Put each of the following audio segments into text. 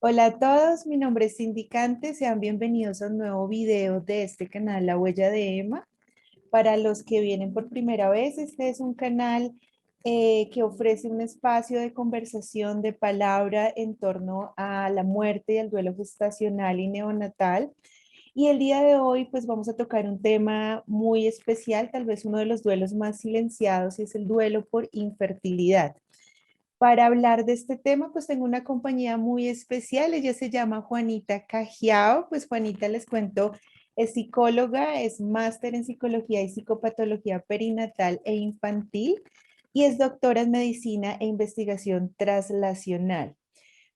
Hola a todos, mi nombre es Cindy Cante, sean bienvenidos a un nuevo video de este canal La Huella de Emma. Para los que vienen por primera vez, este es un canal que ofrece un espacio de conversación de palabra en torno a la muerte y el duelo gestacional y neonatal. Y el día de hoy pues vamos a tocar un tema muy especial, tal vez uno de los duelos más silenciados, y es el duelo por infertilidad. Para hablar de este tema, pues tengo una compañía muy especial. Ella se llama Juanita Cajiao. Pues Juanita, les cuento, es psicóloga, es máster en psicología y psicopatología perinatal e infantil y es doctora en medicina e investigación translacional.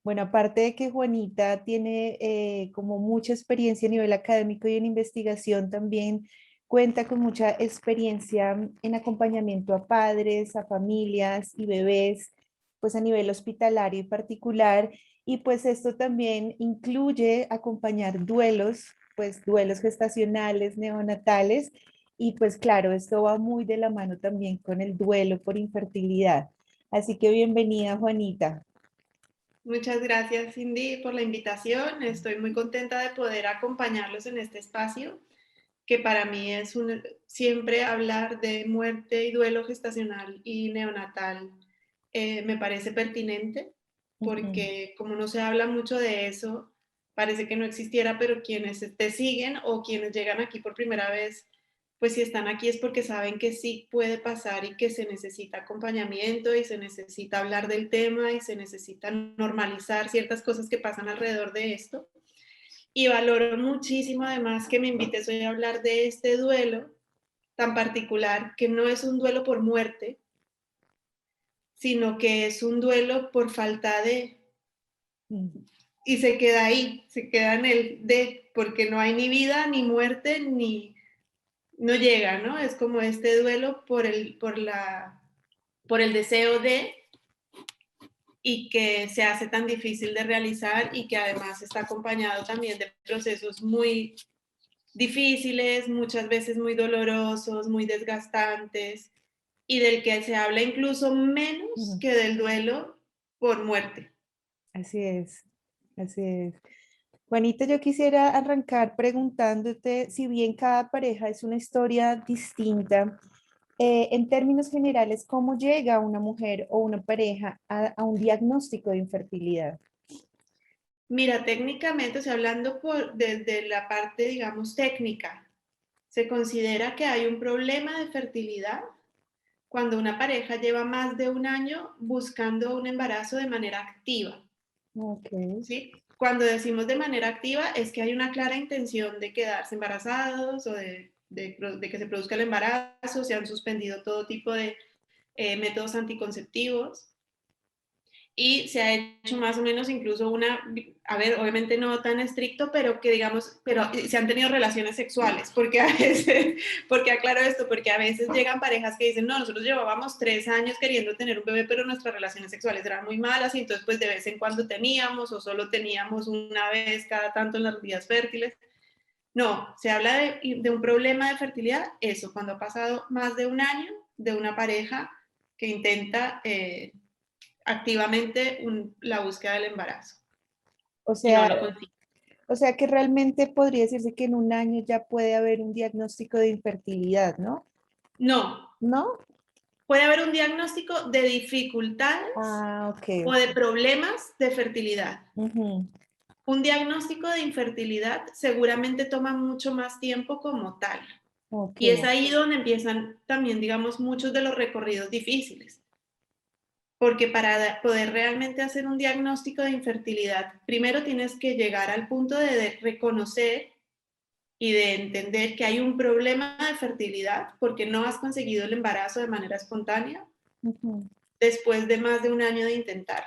Bueno, aparte de que Juanita tiene como mucha experiencia a nivel académico y en investigación, también cuenta con mucha experiencia en acompañamiento a padres, a familias y bebés, pues a nivel hospitalario y particular. Y pues esto también incluye acompañar duelos, pues duelos gestacionales, neonatales. Y pues claro, esto va muy de la mano también con el duelo por infertilidad. Así que bienvenida, Juanita. Muchas gracias, Cindy, por la invitación. Estoy muy contenta de poder acompañarlos en este espacio, que para mí es siempre hablar de muerte y duelo gestacional y neonatal. Me parece pertinente Ujú. porque como no se habla mucho de eso, parece que no existiera, pero quienes te siguen o quienes llegan aquí por primera vez, pues si están aquí es porque saben que sí puede pasar y que se necesita acompañamiento y se necesita hablar del tema y se necesita normalizar ciertas cosas que pasan alrededor de esto. Y valoro muchísimo además que me invites hoy a hablar de este duelo tan particular, que no es un duelo por muerte, sino que es un duelo por falta de, Mm. y se queda ahí, se queda en el de, porque no hay ni vida, ni muerte, ni no llega, ¿no? Es como este duelo por el deseo de, y que se hace tan difícil de realizar y que además está acompañado también de procesos muy difíciles, muchas veces muy dolorosos, muy desgastantes, y del que se habla incluso menos Ujú. que del duelo por muerte. Así es, así es. Juanita, yo quisiera arrancar preguntándote, si bien cada pareja es una historia distinta, en términos generales, ¿cómo llega una mujer o una pareja a un diagnóstico de infertilidad? Mira, técnicamente, o sea, hablando desde la parte, digamos, técnica, se considera que hay un problema de fertilidad cuando una pareja lleva más de un año buscando un embarazo de manera activa. Ok. ¿Sí? Cuando decimos de manera activa es que hay una clara intención de quedarse embarazados o de que se produzca el embarazo, se han suspendido todo tipo de métodos anticonceptivos y se ha hecho más o menos incluso a ver, obviamente no tan estricto, pero que digamos, pero se han tenido relaciones sexuales, porque a veces, porque aclaro esto, porque a veces llegan parejas que dicen, no, nosotros llevábamos 3 años queriendo tener un bebé, pero nuestras relaciones sexuales eran muy malas y entonces pues de vez en cuando teníamos o solo teníamos una vez cada tanto en las días fértiles. No, se habla de un problema de fertilidad, eso, cuando ha pasado más de un año de una pareja que intenta activamente la búsqueda del embarazo O y no sea, lo consigue. o sea que realmente podría decirse que en un año ya puede haber un diagnóstico de infertilidad, ¿no? No, ¿No? puede haber un diagnóstico de dificultades Ah, ok, o de ok. problemas de fertilidad. Ujú. Un diagnóstico de infertilidad seguramente toma mucho más tiempo como tal. Ok. Y es ahí donde empiezan también, digamos, muchos de los recorridos difíciles. Porque para poder realmente hacer un diagnóstico de infertilidad, primero tienes que llegar al punto de reconocer y de entender que hay un problema de fertilidad porque no has conseguido el embarazo de manera espontánea Ujú. después de más de un año de intentar.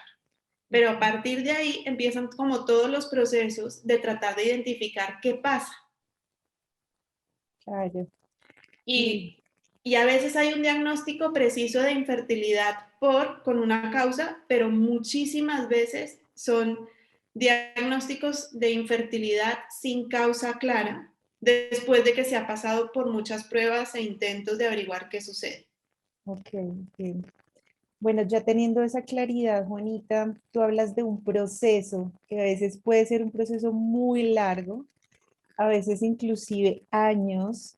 Pero a partir de ahí empiezan como todos los procesos de tratar de identificar qué pasa. Claro. Y, Y, y a veces hay un diagnóstico preciso de infertilidad con una causa, pero muchísimas veces son diagnósticos de infertilidad sin causa clara, después de que se ha pasado por muchas pruebas e intentos de averiguar qué sucede. ok, bien. Bueno, ya teniendo esa claridad, Juanita, tú hablas de un proceso que a veces puede ser un proceso muy largo, a veces inclusive años.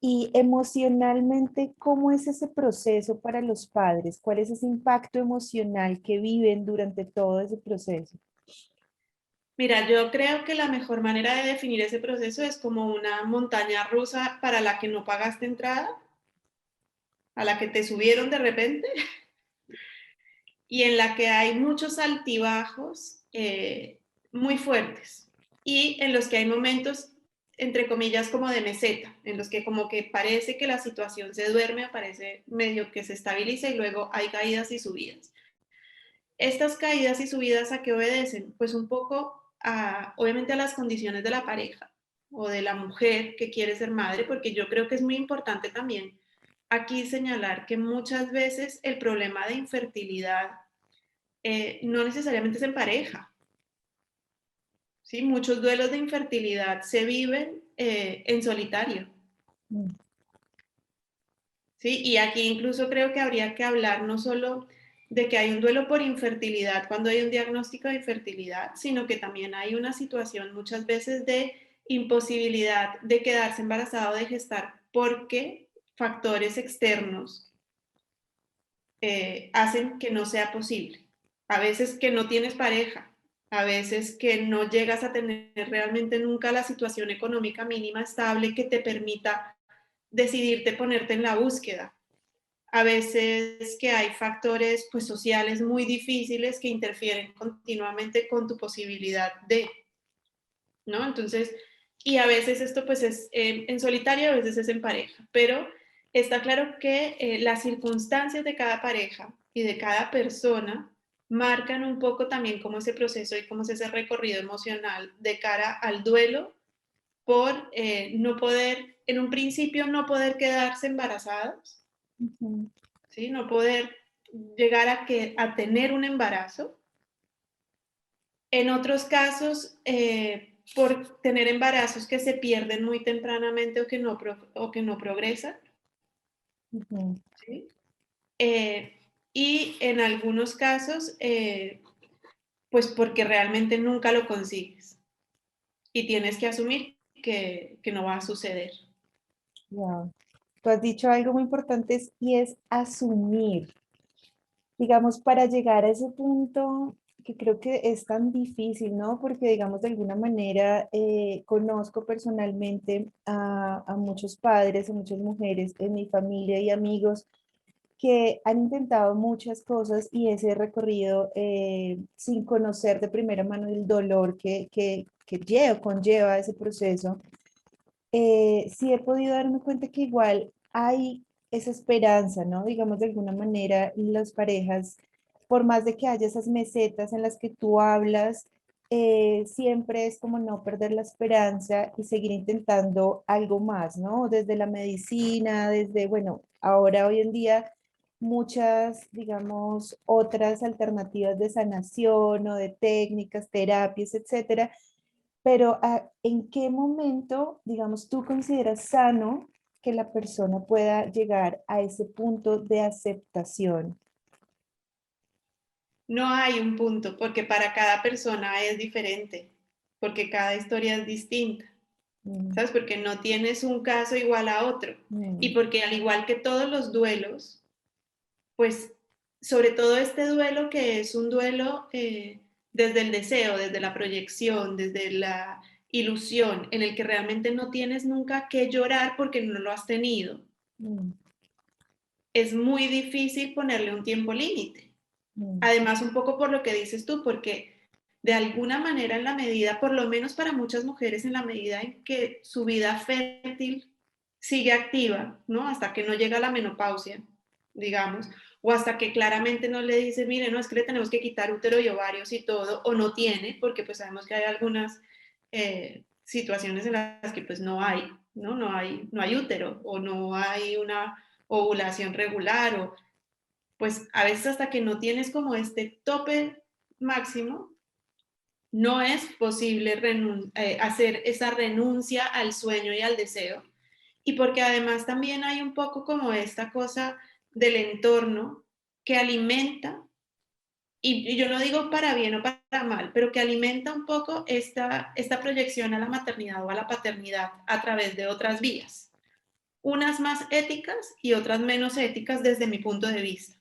Y emocionalmente, ¿cómo es ese proceso para los padres? ¿Cuál es ese impacto emocional que viven durante todo ese proceso? Mira, yo creo que la mejor manera de definir ese proceso es como una montaña rusa para la que no pagaste entrada, a la que te subieron de repente y en la que hay muchos altibajos muy fuertes y en los que hay momentos, entre comillas, como de meseta, en los que como que parece que la situación se duerme, parece medio que se estabiliza y luego hay caídas y subidas. Estas caídas y subidas, ¿a qué obedecen? Pues un poco obviamente a las condiciones de la pareja o de la mujer que quiere ser madre, porque yo creo que es muy importante también aquí señalar que muchas veces el problema de infertilidad no necesariamente es en pareja, ¿sí? Muchos duelos de infertilidad se viven en solitario, Mm, ¿sí? Y aquí incluso creo que habría que hablar no solo de que hay un duelo por infertilidad cuando hay un diagnóstico de infertilidad, sino que también hay una situación muchas veces de imposibilidad de quedarse embarazada o de gestar porque factores externos hacen que no sea posible. A veces que no tienes pareja, a veces que no llegas a tener realmente nunca la situación económica mínima estable que te permita decidirte ponerte en la búsqueda. A veces que hay factores pues, sociales muy difíciles que interfieren continuamente con tu posibilidad de, ¿no? Entonces, y a veces esto pues es en solitario, a veces es en pareja, pero está claro que las circunstancias de cada pareja y de cada persona marcan un poco también cómo ese proceso y cómo es ese recorrido emocional de cara al duelo por no poder, en un principio no poder quedarse embarazados, ujú, ¿sí? No poder llegar a tener un embarazo. En otros casos, por tener embarazos que se pierden muy tempranamente o que no progresan, ujú. ¿sí? Eh, y en algunos casos, pues porque realmente nunca lo consigues y tienes que asumir que no va a suceder. Wow. Tú has dicho algo muy importante y es asumir. Digamos, para llegar a ese punto que creo que es tan difícil, ¿no? Porque, digamos, de alguna manera conozco personalmente a muchos padres, a muchas mujeres en mi familia y amigos que han intentado muchas cosas y ese recorrido sin conocer de primera mano el dolor que conlleva ese proceso, sí he podido darme cuenta que igual hay esa esperanza, ¿no? Digamos, de alguna manera, las parejas, por más de que haya esas mesetas en las que tú hablas, siempre es como no perder la esperanza y seguir intentando algo más, ¿no? Desde la medicina, desde, bueno, ahora hoy en día muchas, digamos, otras alternativas de sanación o de técnicas, terapias, etcétera, pero ¿en qué momento, digamos, tú consideras sano que la persona pueda llegar a ese punto de aceptación? No hay un punto, porque para cada persona es diferente, porque cada historia es distinta. Mm, ¿Sabes? Porque no tienes un caso igual a otro. Y mm, porque al igual que todos los duelos, pues sobre todo este duelo que es un duelo desde el deseo, desde la proyección, desde la ilusión, en el que realmente no tienes nunca que llorar porque no lo has tenido, mm, es muy difícil ponerle un tiempo límite. mm, Además, un poco por lo que dices tú, porque de alguna manera en la medida, por lo menos para muchas mujeres, en la medida en que su vida fértil sigue activa, ¿no? Hasta que no llega la menopausia, digamos, o hasta que claramente no le dice, mire, no, es que le tenemos que quitar útero y ovarios y todo, o no tiene, porque pues sabemos que hay algunas situaciones en las que pues no hay, ¿no? No hay útero, o no hay una ovulación regular, o pues a veces hasta que no tienes como este tope máximo, no es posible hacer esa renuncia al sueño y al deseo. Y porque además también hay un poco como esta cosa del entorno que alimenta, y yo no digo para bien o para mal, pero que alimenta un poco esta proyección a la maternidad o a la paternidad a través de otras vías, unas más éticas y otras menos éticas desde mi punto de vista,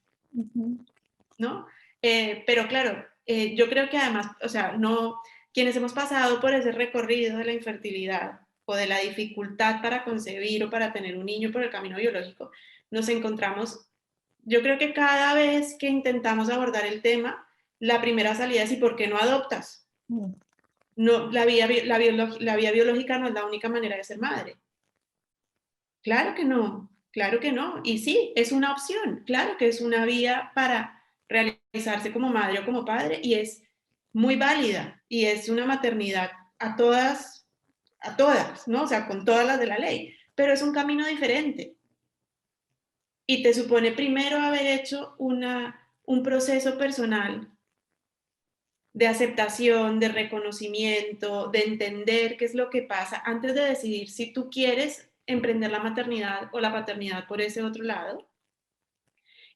¿no? Pero claro, yo creo que además, o sea, no, quienes hemos pasado por ese recorrido de la infertilidad o de la dificultad para concebir o para tener un niño por el camino biológico, nos encontramos, yo creo que cada vez que intentamos abordar el tema, la primera salida es ¿y por qué no adoptas? No, la vía biológica no es la única manera de ser madre. Claro que no, claro que no. Y sí, es una opción, claro que es una vía para realizarse como madre o como padre y es muy válida y es una maternidad a todas, ¿no? O sea, con todas las de la ley, pero es un camino diferente y te supone primero haber hecho un proceso personal de aceptación, de reconocimiento, de entender qué es lo que pasa antes de decidir si tú quieres emprender la maternidad o la paternidad por ese otro lado.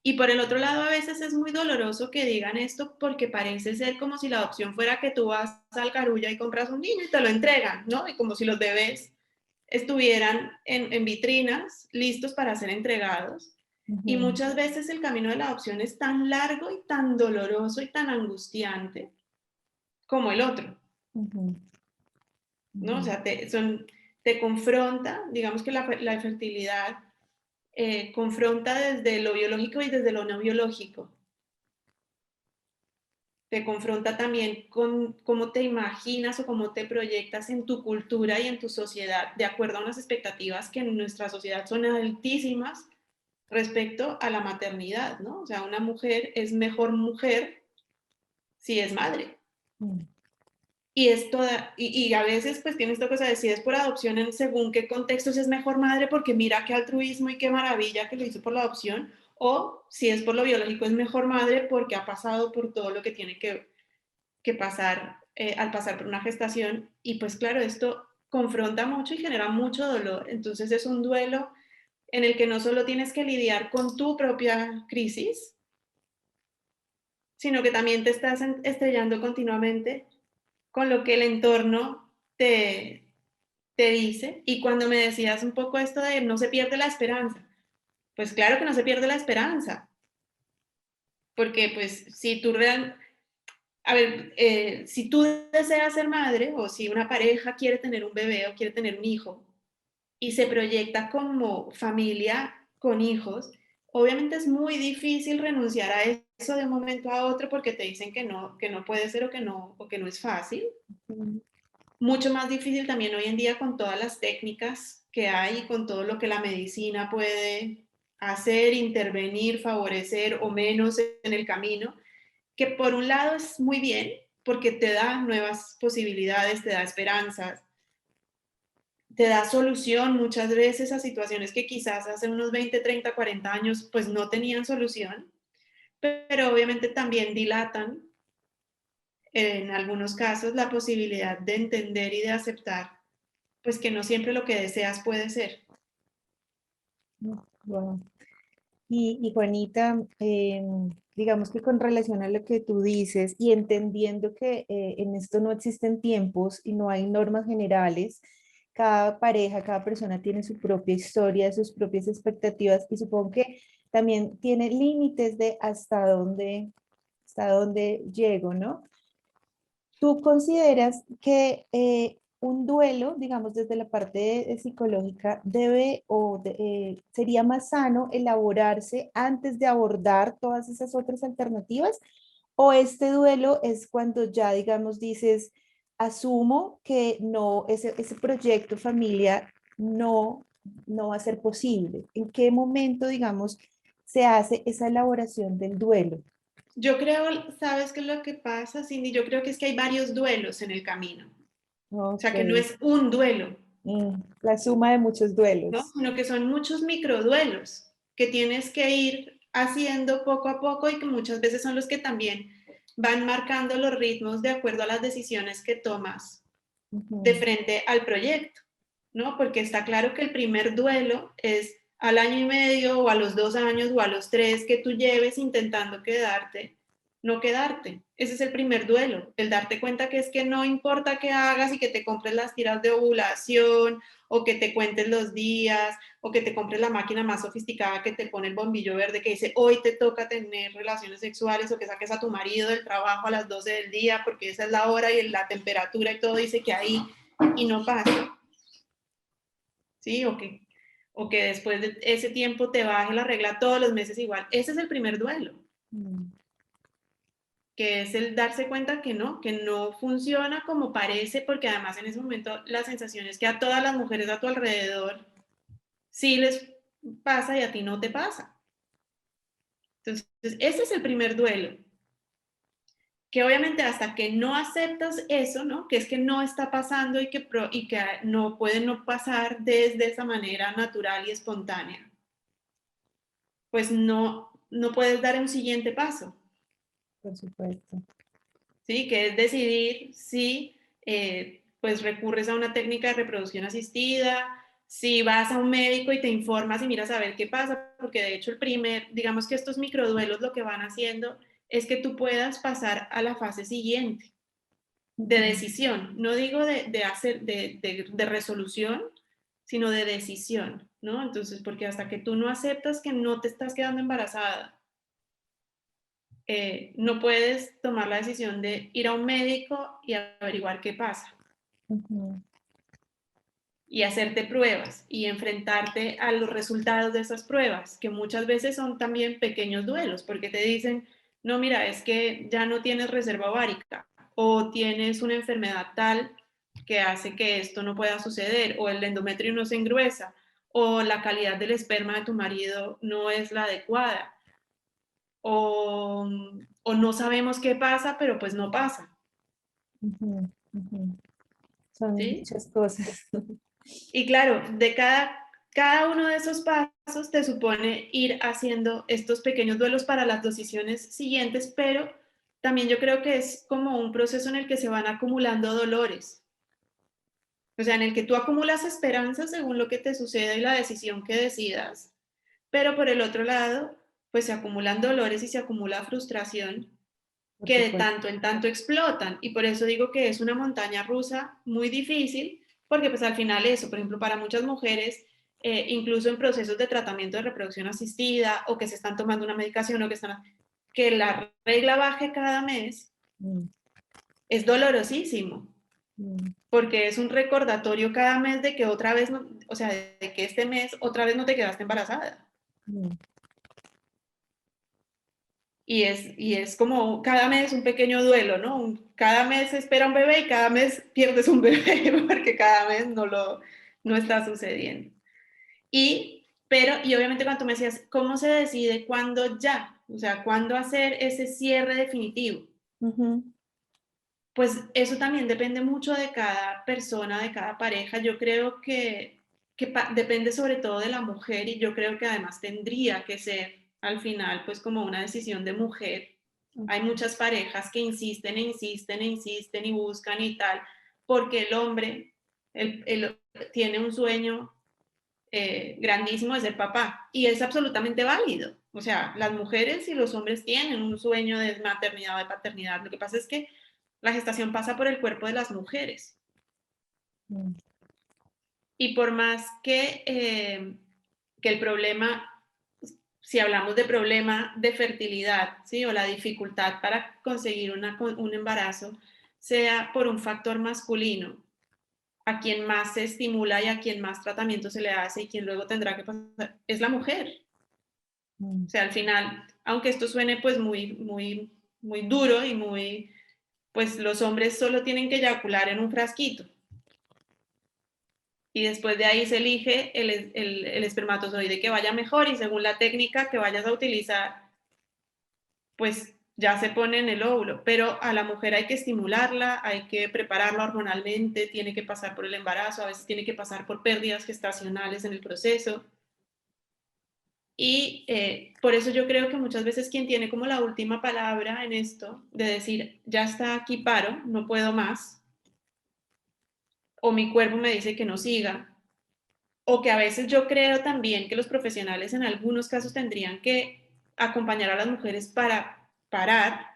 Y por el otro lado, a veces es muy doloroso que digan esto porque parece ser como si la adopción fuera que tú vas al Carulla y compras un niño y te lo entregan, ¿no? Y como si los bebés estuvieran en vitrinas listos para ser entregados. Y muchas veces el camino de la adopción es tan largo y tan doloroso y tan angustiante como el otro, ¿no? O sea, te confronta, digamos que la fertilidad confronta desde lo biológico y desde lo no biológico. Te confronta también con cómo te imaginas o cómo te proyectas en tu cultura y en tu sociedad, de acuerdo a unas expectativas que en nuestra sociedad son altísimas respecto a la maternidad, ¿no? O sea, una mujer es mejor mujer si es madre. Y es toda, y a veces pues tienes esta cosa de si es por adopción en según qué contextos es mejor madre porque mira qué altruismo y qué maravilla que lo hizo por la adopción, o si es por lo biológico es mejor madre porque ha pasado por todo lo que tiene que pasar al pasar por una gestación. Y pues claro, esto confronta mucho y genera mucho dolor. Entonces es un duelo en el que no solo tienes que lidiar con tu propia crisis, sino que también te estás estrellando continuamente con lo que el entorno te dice. Y cuando me decías un poco esto de no se pierde la esperanza, pues claro que no se pierde la esperanza, porque pues si tú a ver, si tú deseas ser madre o si una pareja quiere tener un bebé o quiere tener un hijo y se proyecta como familia con hijos, obviamente es muy difícil renunciar a eso de un momento a otro porque te dicen que no puede ser o que no es fácil. Mucho más difícil también hoy en día con todas las técnicas que hay, con todo lo que la medicina puede hacer, intervenir, favorecer o menos en el camino, que por un lado es muy bien porque te da nuevas posibilidades, te da esperanzas, te da solución muchas veces a situaciones que quizás hace unos 20, 30, 40 años pues no tenían solución, pero obviamente también dilatan en algunos casos la posibilidad de entender y de aceptar pues que no siempre lo que deseas puede ser. Wow. Y Juanita, digamos que con relación a lo que tú dices y entendiendo que en esto no existen tiempos y no hay normas generales, cada pareja, cada persona tiene su propia historia, sus propias expectativas y supongo que también tiene límites de hasta dónde llego, ¿no? ¿Tú consideras que un duelo, digamos desde la parte psicológica, sería más sano elaborarse antes de abordar todas esas otras alternativas? ¿O este duelo es cuando ya, digamos, dices, asumo que no, ese proyecto familia no va a ser posible? ¿En qué momento, digamos, se hace esa elaboración del duelo? Yo creo, ¿sabes qué es lo que pasa, Cindy? Yo creo que es que hay varios duelos en el camino. O Ok. sea, que no es un duelo, La suma de muchos ¿no? duelos. Sino que son muchos microduelos que tienes que ir haciendo poco a poco y que muchas veces son los que también van marcando los ritmos de acuerdo a las decisiones que tomas de Ujú, frente al proyecto, ¿no? Porque está claro que el primer duelo es al año y medio o a los 2 años o a los 3 que tú lleves intentando quedarte, no quedarte. Ese es el primer duelo, el darte cuenta que es que no importa qué hagas y que te compres las tiras de ovulación o que te cuentes los días o que te compres la máquina más sofisticada que te pone el bombillo verde que dice hoy te toca tener relaciones sexuales o que saques a tu marido del trabajo a las 12 del día porque esa es la hora y la temperatura y todo dice que ahí y no pasa. ¿Sí? O que después de ese tiempo te baje la regla todos los meses igual. Ese es el primer duelo, que es el darse cuenta que no funciona como parece, porque además en ese momento la sensación es que a todas las mujeres a tu alrededor sí les pasa y a ti no te pasa. Entonces, ese es el primer duelo, que obviamente hasta que no aceptas eso, ¿no? Que es que no está pasando y que no puede no pasar desde esa manera natural y espontánea, pues no puedes dar un siguiente paso. Por supuesto. ¿Sí? Que es decidir si pues recurres a una técnica de reproducción asistida, si vas a un médico y te informas y miras a ver qué pasa, porque de hecho digamos que estos microduelos lo que van haciendo es que tú puedas pasar a la fase siguiente de decisión, no digo de resolución, sino de decisión, ¿no? Entonces, porque hasta que tú no aceptas que no te estás quedando embarazada, no puedes tomar la decisión de ir a un médico y averiguar qué pasa. Y hacerte pruebas y enfrentarte a los resultados de esas pruebas, que muchas veces son también pequeños duelos, porque te dicen, no, mira, es que ya no tienes reserva ovárica o tienes una enfermedad tal que hace que esto no pueda suceder, o el endometrio no se engruesa, o la calidad del esperma de tu marido no es la adecuada, o no sabemos qué pasa, pero pues no pasa. Son ¿Sí? muchas cosas. Y claro, cada uno de esos pasos te supone ir haciendo estos pequeños duelos para las decisiones siguientes, pero también yo creo que es como un proceso en el que se van acumulando dolores. O sea, en el que tú acumulas esperanzas según lo que te suceda y la decisión que decidas, pero por el otro lado, pues se acumulan dolores y se acumula frustración Por que de supuesto. tanto en tanto explotan. Y por eso digo que es una montaña rusa muy difícil, porque pues al final eso, por ejemplo, para muchas mujeres, incluso en procesos de tratamiento de reproducción asistida o que se están tomando una medicación o que la regla baje cada mes, Mm, es dolorosísimo, mm, porque es un recordatorio cada mes de que otra vez, no, o sea, de que este mes otra vez no te quedaste embarazada. mm. Y es como cada mes un pequeño duelo, ¿no? Cada mes se espera un bebé y cada mes pierdes un bebé porque cada mes no está sucediendo. Y obviamente cuando tú me decías, ¿cómo se decide cuándo ya? O sea, ¿cuándo hacer ese cierre definitivo? Ujú. Pues eso también depende mucho de cada persona, de cada pareja. Yo creo que depende sobre todo de la mujer y yo creo que además tendría que ser al final pues como una decisión de mujer. Hay muchas parejas que insisten e insisten e insisten y buscan y tal, porque el hombre él tiene un sueño grandísimo de ser papá y es absolutamente válido. O sea, las mujeres y los hombres tienen un sueño de maternidad o de paternidad. Lo que pasa es que la gestación pasa por el cuerpo de las mujeres. Mm, Y por más que el problema, si hablamos de problema de fertilidad, ¿sí? O la dificultad para conseguir un embarazo, sea por un factor masculino, a quien más se estimula y a quien más tratamiento se le hace y quien luego tendrá que pasar, es la mujer. mm. O sea, al final, aunque esto suene pues muy duro y pues los hombres solo tienen que eyacular en un frasquito y después de ahí se elige el espermatozoide que vaya mejor y según la técnica que vayas a utilizar, pues ya se pone en el óvulo, pero a la mujer hay que estimularla, hay que prepararla hormonalmente, tiene que pasar por el embarazo, a veces tiene que pasar por pérdidas gestacionales en el proceso. Y por eso yo creo que muchas veces quien tiene como la última palabra en esto, de decir, ya está aquí, paro, no puedo más, o mi cuerpo me dice que no siga, o que a veces yo creo también que los profesionales en algunos casos tendrían que acompañar a las mujeres para parar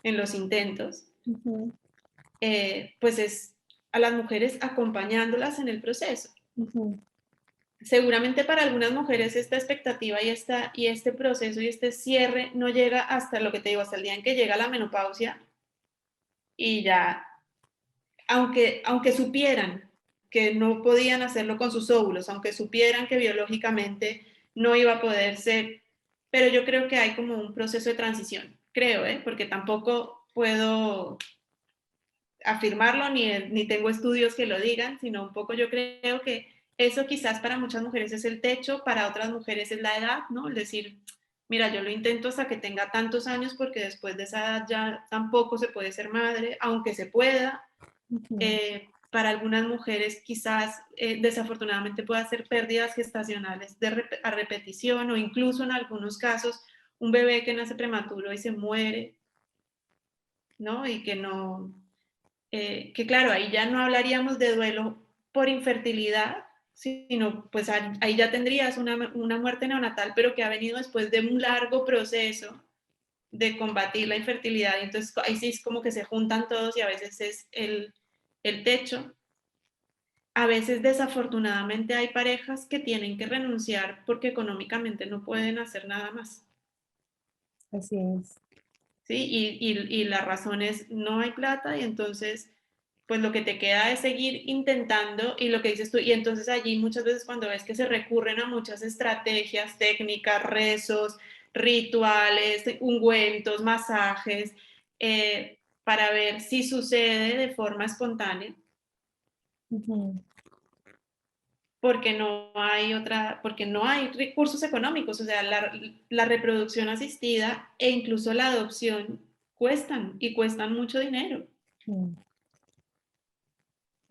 en los intentos, Ujú, pues es a las mujeres acompañándolas en el proceso. ujú, Seguramente para algunas mujeres esta expectativa y este proceso y este cierre no llega hasta lo que te digo, hasta el día en que llega la menopausia y ya, aunque supieran que no podían hacerlo con sus óvulos, aunque supieran que biológicamente no iba a poder ser, pero yo creo que hay como un proceso de transición, creo, porque tampoco puedo afirmarlo ni tengo estudios que lo digan, sino un poco yo creo que eso quizás para muchas mujeres es el techo, para otras mujeres es la edad, ¿no? Es decir, mira, yo lo intento hasta que tenga tantos años porque después de esa edad ya tampoco se puede ser madre, aunque se pueda. ujú. Para algunas mujeres quizás desafortunadamente pueda ser pérdidas gestacionales a repetición o incluso en algunos casos un bebé que nace prematuro y se muere, ¿no? Y que no, que claro, ahí ya no hablaríamos de duelo por infertilidad, sino pues ahí ya tendrías una muerte neonatal, pero que ha venido después de un largo proceso de combatir la infertilidad. Y entonces ahí sí es como que se juntan todos y a veces es el techo. A veces desafortunadamente hay parejas que tienen que renunciar porque económicamente no pueden hacer nada más. Así es. ¿Sí? Y la razón es no hay plata y entonces pues lo que te queda es seguir intentando y lo que dices tú, y entonces allí muchas veces cuando ves que se recurren a muchas estrategias, técnicas, rezos, rituales, ungüentos, masajes, para ver si sucede de forma espontánea, Ujú, porque no hay recursos económicos, o sea, la reproducción asistida e incluso la adopción cuestan y cuestan mucho dinero. ujú.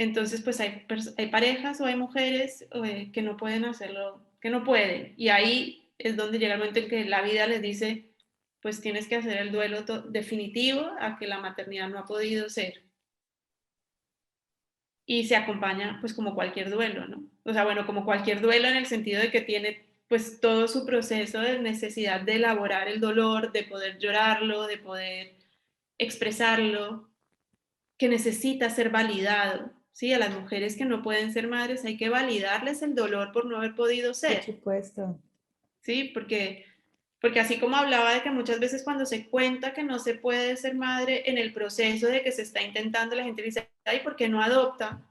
Entonces, pues hay parejas o hay mujeres que no pueden hacerlo, que no pueden. Y ahí es donde llega el momento en que la vida les dice, pues tienes que hacer el duelo definitivo a que la maternidad no ha podido ser. Y se acompaña, pues como cualquier duelo, ¿no? O sea, bueno, como cualquier duelo en el sentido de que tiene pues todo su proceso de necesidad de elaborar el dolor, de poder llorarlo, de poder expresarlo, que necesita ser validado. ¿Sí? A las mujeres que no pueden ser madres hay que validarles el dolor por no haber podido Por ser. supuesto. ¿Sí? Porque así como hablaba de que muchas veces cuando se cuenta que no se puede ser madre en el proceso de que se está intentando, la gente dice, ay, ¿por qué no adopta?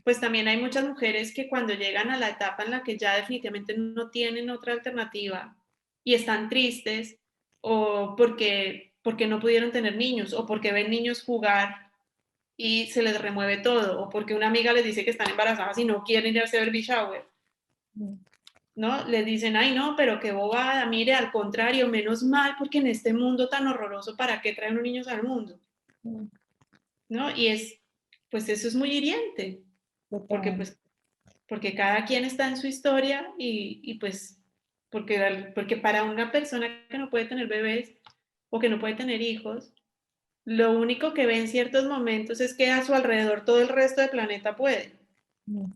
Pues también hay muchas mujeres que cuando llegan a la etapa en la que ya definitivamente no tienen otra alternativa y están tristes o porque no pudieron tener niños o porque ven niños jugar y se les remueve todo, o porque una amiga les dice que están embarazadas y no quieren ir a hacer baby shower, Mm, ¿no? Les dicen, ay, no, pero qué bobada, mire, al contrario, menos mal, porque en este mundo tan horroroso, ¿para qué traen unos niños al mundo? mm. ¿No? Pues eso es muy hiriente, porque Total. pues, porque cada quien está en su historia y pues, porque para una persona que no puede tener bebés o que no puede tener hijos, lo único que ve en ciertos momentos es que a su alrededor todo el resto del planeta puede. Mm,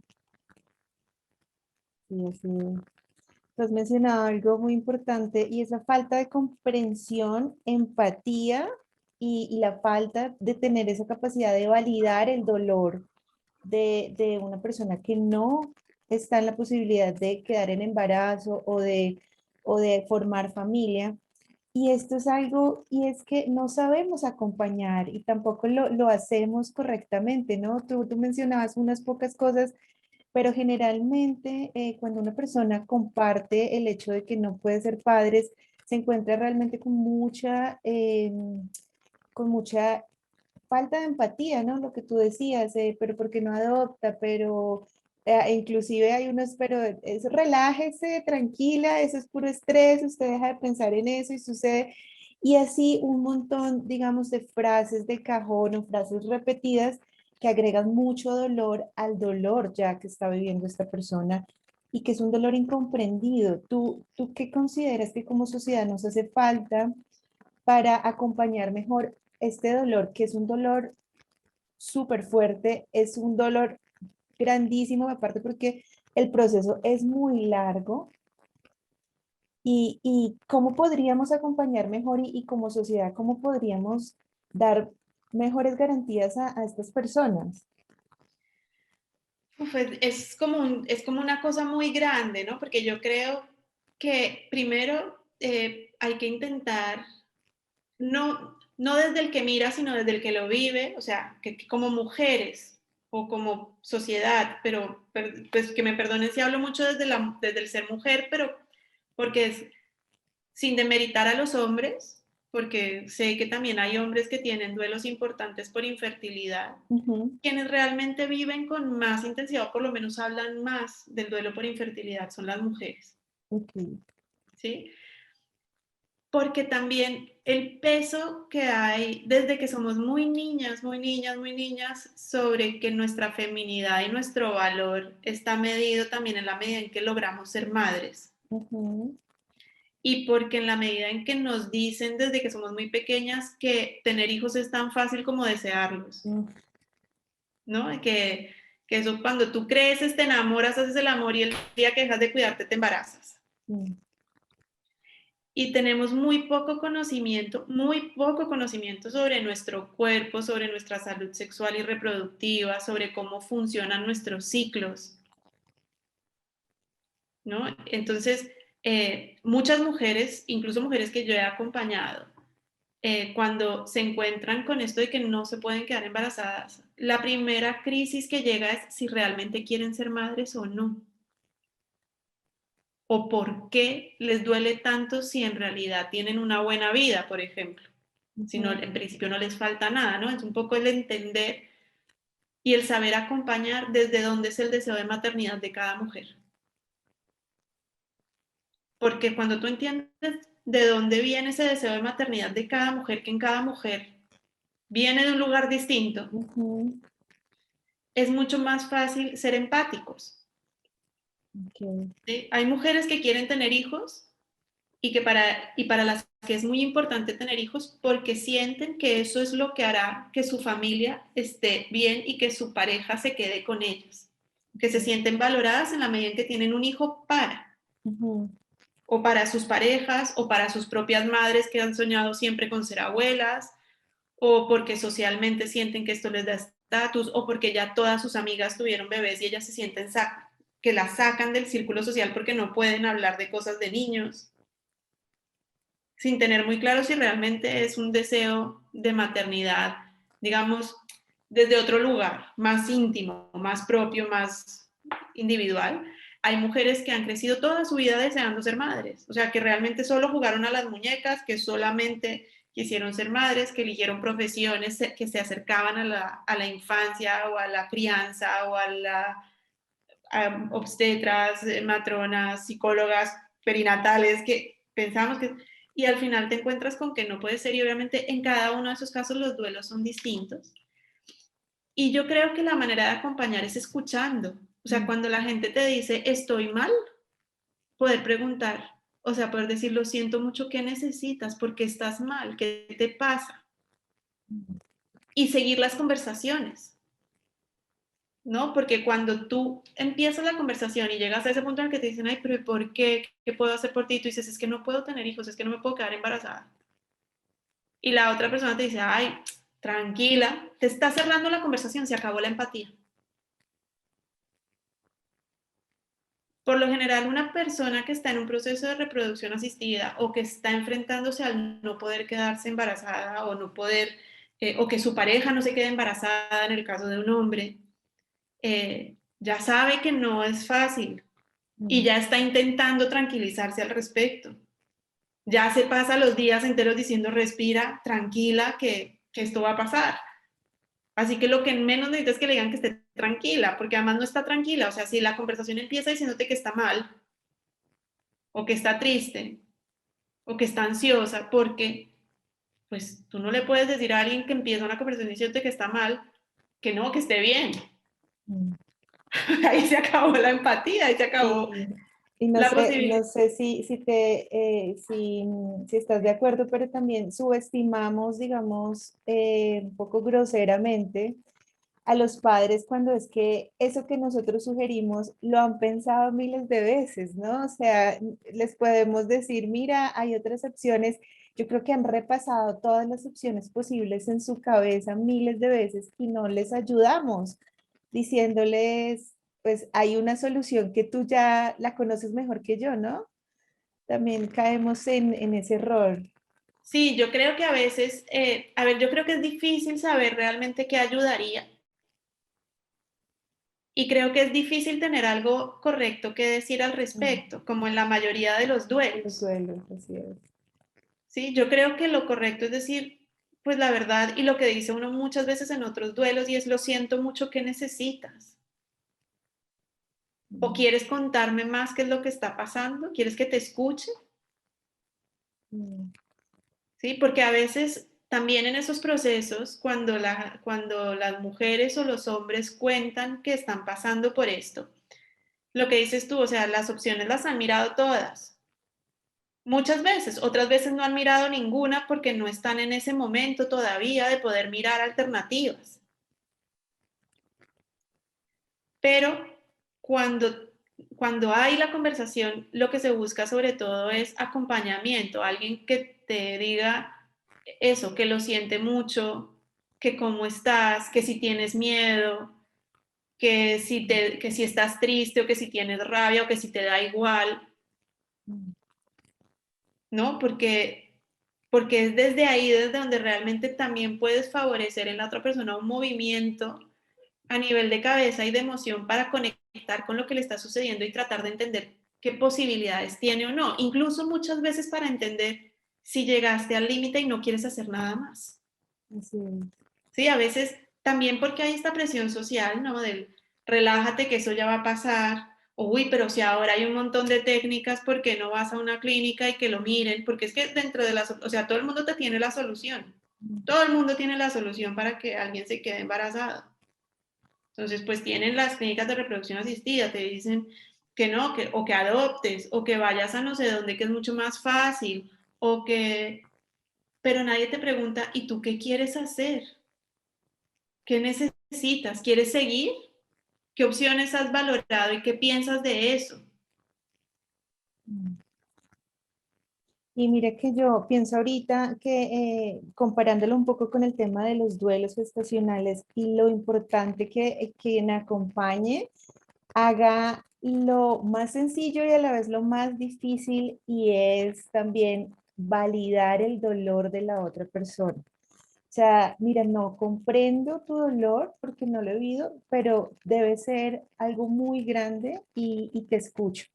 sí, así es. Tú has mencionado algo muy importante y es la falta de comprensión, empatía y la falta de tener esa capacidad de validar el dolor de una persona que no está en la posibilidad de quedar en embarazo o de formar familia. Y esto es algo, y es que no sabemos acompañar y tampoco lo hacemos correctamente, ¿no? Tú mencionabas unas pocas cosas, pero generalmente cuando una persona comparte el hecho de que no puede ser padres, se encuentra realmente con mucha falta de empatía, ¿no? Lo que tú decías, pero porque no adopta, pero inclusive hay unos, pero es relájese, tranquila, eso es puro estrés, usted deja de pensar en eso y sucede. Y así un montón, digamos, de frases de cajón o frases repetidas que agregan mucho dolor al dolor ya que está viviendo esta persona y que es un dolor incomprendido. ¿Tú qué consideras que como sociedad nos hace falta para acompañar mejor este dolor, que es un dolor súper fuerte, es un dolor grandísimo, aparte porque el proceso es muy largo y cómo podríamos acompañar mejor y como sociedad, cómo podríamos dar mejores garantías a estas personas. Uf, es como una cosa muy grande, ¿no? Porque yo creo que primero hay que intentar, no desde el que mira, sino desde el que lo vive, o sea, que como mujeres o como sociedad, pues que me perdonen si hablo mucho desde el ser mujer, pero porque es sin demeritar a los hombres, porque sé que también hay hombres que tienen duelos importantes por infertilidad. Ujú, Quienes realmente viven con más intensidad, o por lo menos hablan más del duelo por infertilidad, son las mujeres, ok, ¿sí? Porque también el peso que hay desde que somos muy niñas, muy niñas, muy niñas, sobre que nuestra feminidad y nuestro valor está medido también en la medida en que logramos ser madres. ujú, Y porque en la medida en que nos dicen desde que somos muy pequeñas que tener hijos es tan fácil como desearlos, mm, ¿no? Que eso cuando tú creces, te enamoras, haces el amor y el día que dejas de cuidarte te embarazas. mm, Y tenemos muy poco conocimiento sobre nuestro cuerpo, sobre nuestra salud sexual y reproductiva, sobre cómo funcionan nuestros ciclos, ¿no? Entonces, muchas mujeres, incluso mujeres que yo he acompañado, cuando se encuentran con esto de que no se pueden quedar embarazadas, la primera crisis que llega es si realmente quieren ser madres o no. O por qué les duele tanto si en realidad tienen una buena vida, por ejemplo. Si no, ujú. en principio no les falta nada, ¿no? Es un poco el entender y el saber acompañar desde dónde es el deseo de maternidad de cada mujer. Porque cuando tú entiendes de dónde viene ese deseo de maternidad de cada mujer, que en cada mujer viene de un lugar distinto, Ujú, es mucho más fácil ser empáticos. ok, ¿Sí? Hay mujeres que quieren tener hijos y para las que es muy importante tener hijos porque sienten que eso es lo que hará que su familia esté bien y que su pareja se quede con ellas, que se ok, sienten valoradas en la medida en que tienen un hijo ujú, o para sus parejas, o para sus propias madres que han soñado siempre con ser abuelas, o porque socialmente sienten que esto les da estatus, o porque ya todas sus amigas tuvieron bebés y ellas se sienten que las sacan del círculo social porque no pueden hablar de cosas de niños sin tener muy claro si realmente es un deseo de maternidad, digamos, desde otro lugar, más íntimo, más propio, más individual. Hay mujeres que han crecido toda su vida deseando ser madres, o sea, que realmente solo jugaron a las muñecas, que solamente quisieron ser madres, que eligieron profesiones que se acercaban a la infancia o a la crianza o a obstetras, matronas, psicólogas perinatales, que pensamos que... Y al final te encuentras con que no puede ser y obviamente en cada uno de esos casos los duelos son distintos. Y yo creo que la manera de acompañar es escuchando. O sea, mm, cuando la gente te dice, estoy mal, poder preguntar, o sea, poder decir, lo siento mucho, ¿qué necesitas? ¿Por qué estás mal? ¿Qué te pasa? mm, Y seguir las conversaciones. ¿No? Porque cuando tú empiezas la conversación y llegas a ese punto en el que te dicen, ay, pero ¿por qué? ¿Qué puedo hacer por ti? Y tú dices, es que no puedo tener hijos, es que no me puedo quedar embarazada. Y la otra persona te dice, ay, tranquila, te está cerrando la conversación, se acabó la empatía. Por lo general, una persona que está en un proceso de reproducción asistida o que está enfrentándose al no poder quedarse embarazada o no poder, o que su pareja no se quede embarazada en el caso de un hombre, ya sabe que no es fácil, y mm, ya está intentando tranquilizarse al respecto. Ya se pasa los días enteros diciendo, respira, tranquila, que esto va a pasar. Así que lo que menos necesita es que le digan que esté tranquila, porque además no está tranquila. O sea, si la conversación empieza diciéndote que está mal, o que está triste, o que está ansiosa, porque pues tú no le puedes decir a alguien que empieza una conversación diciéndote que está mal, que no, que esté bien. mm. Ahí se acabó la empatía, ahí se acabó Sí, y no la sé, posibilidad. no sé si estás de acuerdo, pero también subestimamos, digamos, un poco groseramente a los padres cuando es que eso que nosotros sugerimos lo han pensado miles de veces, ¿no? O sea, les podemos decir, mira, hay otras opciones. Yo creo que han repasado todas las opciones posibles en su cabeza miles de veces y no les ayudamos diciéndoles, pues hay una solución que tú ya la conoces mejor que yo, ¿no? También caemos en ese error. Sí, yo creo que a veces, a ver, yo creo que es difícil saber realmente qué ayudaría y creo que es difícil tener algo correcto que decir al Mm, respecto, como en la mayoría de los los duelos. duelos, así es. Sí, yo creo que lo correcto es decir, pues la verdad y lo que dice uno muchas veces en otros duelos y es lo siento mucho, ¿qué necesitas? ¿O Mm, quieres contarme más qué es lo que está pasando? ¿Quieres que te escuche? mm, Sí, porque a veces también en esos procesos, cuando las mujeres o los hombres cuentan que están pasando por esto, lo que dices tú, o sea, las opciones las han mirado todas, muchas veces, otras veces no han mirado ninguna porque no están en ese momento todavía de poder mirar alternativas. Pero cuando, cuando hay la conversación, lo que se busca sobre todo es acompañamiento, alguien que te diga eso, que lo siente mucho, que cómo estás, que si tienes miedo, que si estás triste o que si tienes rabia o que si te da igual, mm, ¿no? Porque es desde ahí, desde donde realmente también puedes favorecer en la otra persona un movimiento a nivel de cabeza y de emoción para conectar con lo que le está sucediendo y tratar de entender qué posibilidades tiene o no, incluso muchas veces para entender si llegaste al límite y no quieres hacer nada más. así es. Sí, a veces también porque hay esta presión social, ¿no? Del relájate que eso ya va a pasar, o uy, pero si ahora hay un montón de técnicas, ¿por qué no vas a una clínica y que lo miren? Porque es que dentro de las, o sea, todo el mundo te tiene la solución. Mm, Todo el mundo tiene la solución para que alguien se quede embarazado. Entonces, pues tienen las clínicas de reproducción asistida, te dicen que no, que, o que adoptes, o que vayas a no sé dónde, que es mucho más fácil, o que, pero nadie te pregunta, ¿y tú qué quieres hacer? ¿Qué necesitas? ¿Quieres seguir? ¿Qué opciones has valorado y qué piensas de eso? mm. Y mira que yo pienso ahorita que comparándolo un poco con el tema de los duelos gestacionales y lo importante que quien acompañe haga lo más sencillo y a la vez lo más difícil y es también validar el dolor de la otra persona. O sea, mira, no comprendo tu dolor porque no lo he vivido, pero debe ser algo muy grande y te escucho.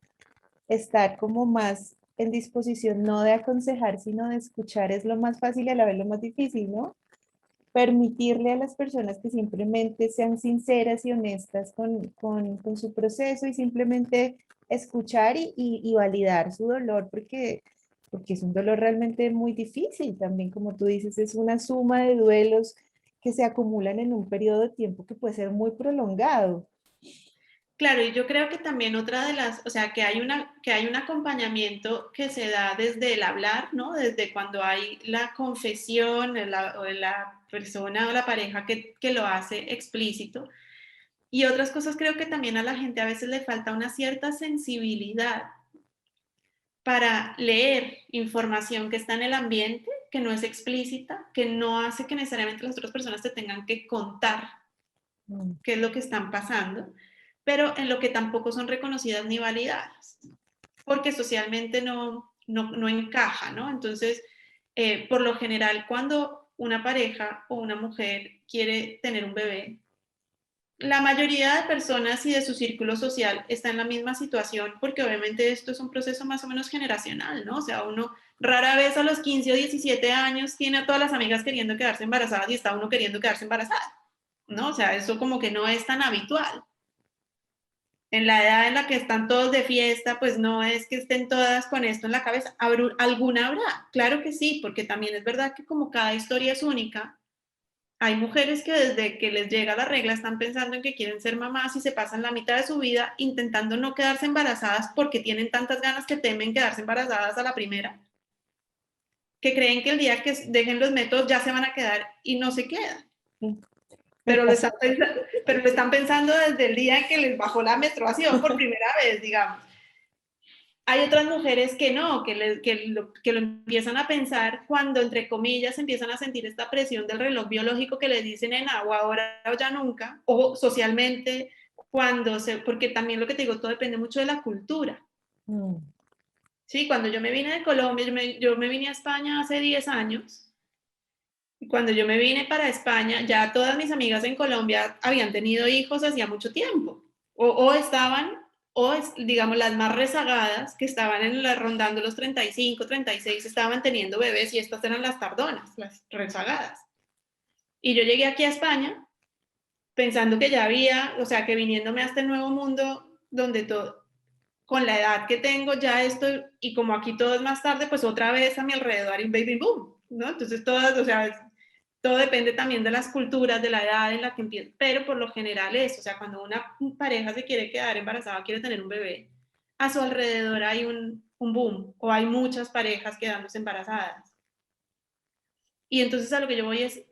Estar como más en disposición, no de aconsejar, sino de escuchar es lo más fácil y a la vez lo más difícil, ¿no? Permitirle a las personas que simplemente sean sinceras y honestas con su proceso y simplemente escuchar y validar su dolor, porque es un dolor realmente muy difícil también, como tú dices, es una suma de duelos que se acumulan en un periodo de tiempo que puede ser muy prolongado. Claro, y yo creo que también otra de las, o sea, que hay un acompañamiento que se da desde el hablar, ¿no? Desde cuando hay la confesión o la persona o la pareja que lo hace explícito. Y otras cosas creo que también a la gente a veces le falta una cierta sensibilidad para leer información que está en el ambiente, que no es explícita, que no hace que necesariamente las otras personas te tengan que contar Mm, qué es lo que están pasando, pero en lo que tampoco son reconocidas ni validadas, porque socialmente no encaja, ¿no? Entonces, por lo general, cuando una pareja o una mujer quiere tener un bebé, la mayoría de personas y de su círculo social está en la misma situación porque obviamente esto es un proceso más o menos generacional, ¿no? O sea, uno rara vez a los 15 o 17 años tiene a todas las amigas queriendo quedarse embarazadas y está uno queriendo quedarse embarazada, ¿no? O sea, eso como que no es tan habitual. En la edad en la que están todos de fiesta, pues no es que estén todas con esto en la cabeza. ¿Alguna habrá? Claro que sí, porque también es verdad que como cada historia es única, hay mujeres que desde que les llega la regla están pensando en que quieren ser mamás y se pasan la mitad de su vida intentando no quedarse embarazadas porque tienen tantas ganas que temen quedarse embarazadas a la primera, que creen que el día que dejen los métodos ya se van a quedar y no se quedan. sí. pero pero lo están pensando desde el día en que les bajó la menstruación por primera vez, digamos. Hay otras mujeres que no, que lo empiezan a pensar cuando, entre comillas, empiezan a sentir esta presión del reloj biológico que les dicen en agua, ahora o ya nunca, o socialmente, porque también lo que te digo, todo depende mucho de la cultura. Sí, cuando yo me vine de Colombia, yo me vine a España hace 10 años, y cuando yo me vine para España, ya todas mis amigas en Colombia habían tenido hijos hacía mucho tiempo, o estaban digamos, las más rezagadas, que estaban rondando los 35, 36, estaban teniendo bebés y estas eran las tardonas, las rezagadas. Y yo llegué aquí a España pensando que ya había, o sea, que viniéndome a este nuevo mundo donde todo, con la edad que tengo ya estoy, y como aquí todo es más tarde, pues otra vez a mi alrededor hay un baby boom, ¿no? Entonces todas, o sea, todo depende también de las culturas, de la edad en la que empieza, pero por lo general es, o sea, cuando una pareja se quiere quedar embarazada, quiere tener un bebé, a su alrededor hay un boom, o hay muchas parejas quedándose embarazadas. Y entonces a lo que yo voy es,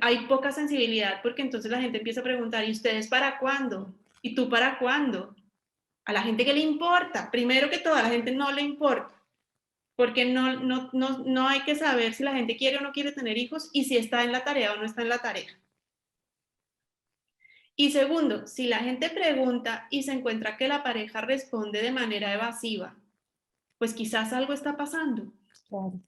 hay poca sensibilidad, porque entonces la gente empieza a preguntar, ¿y ustedes para cuándo? ¿Y tú para cuándo? A la gente que le importa, primero que todo, a la gente no le importa, porque no hay que saber si la gente quiere o no quiere tener hijos y si está en la tarea o no está en la tarea. Y segundo, si la gente pregunta y se encuentra que la pareja responde de manera evasiva, pues quizás algo está pasando. Claro.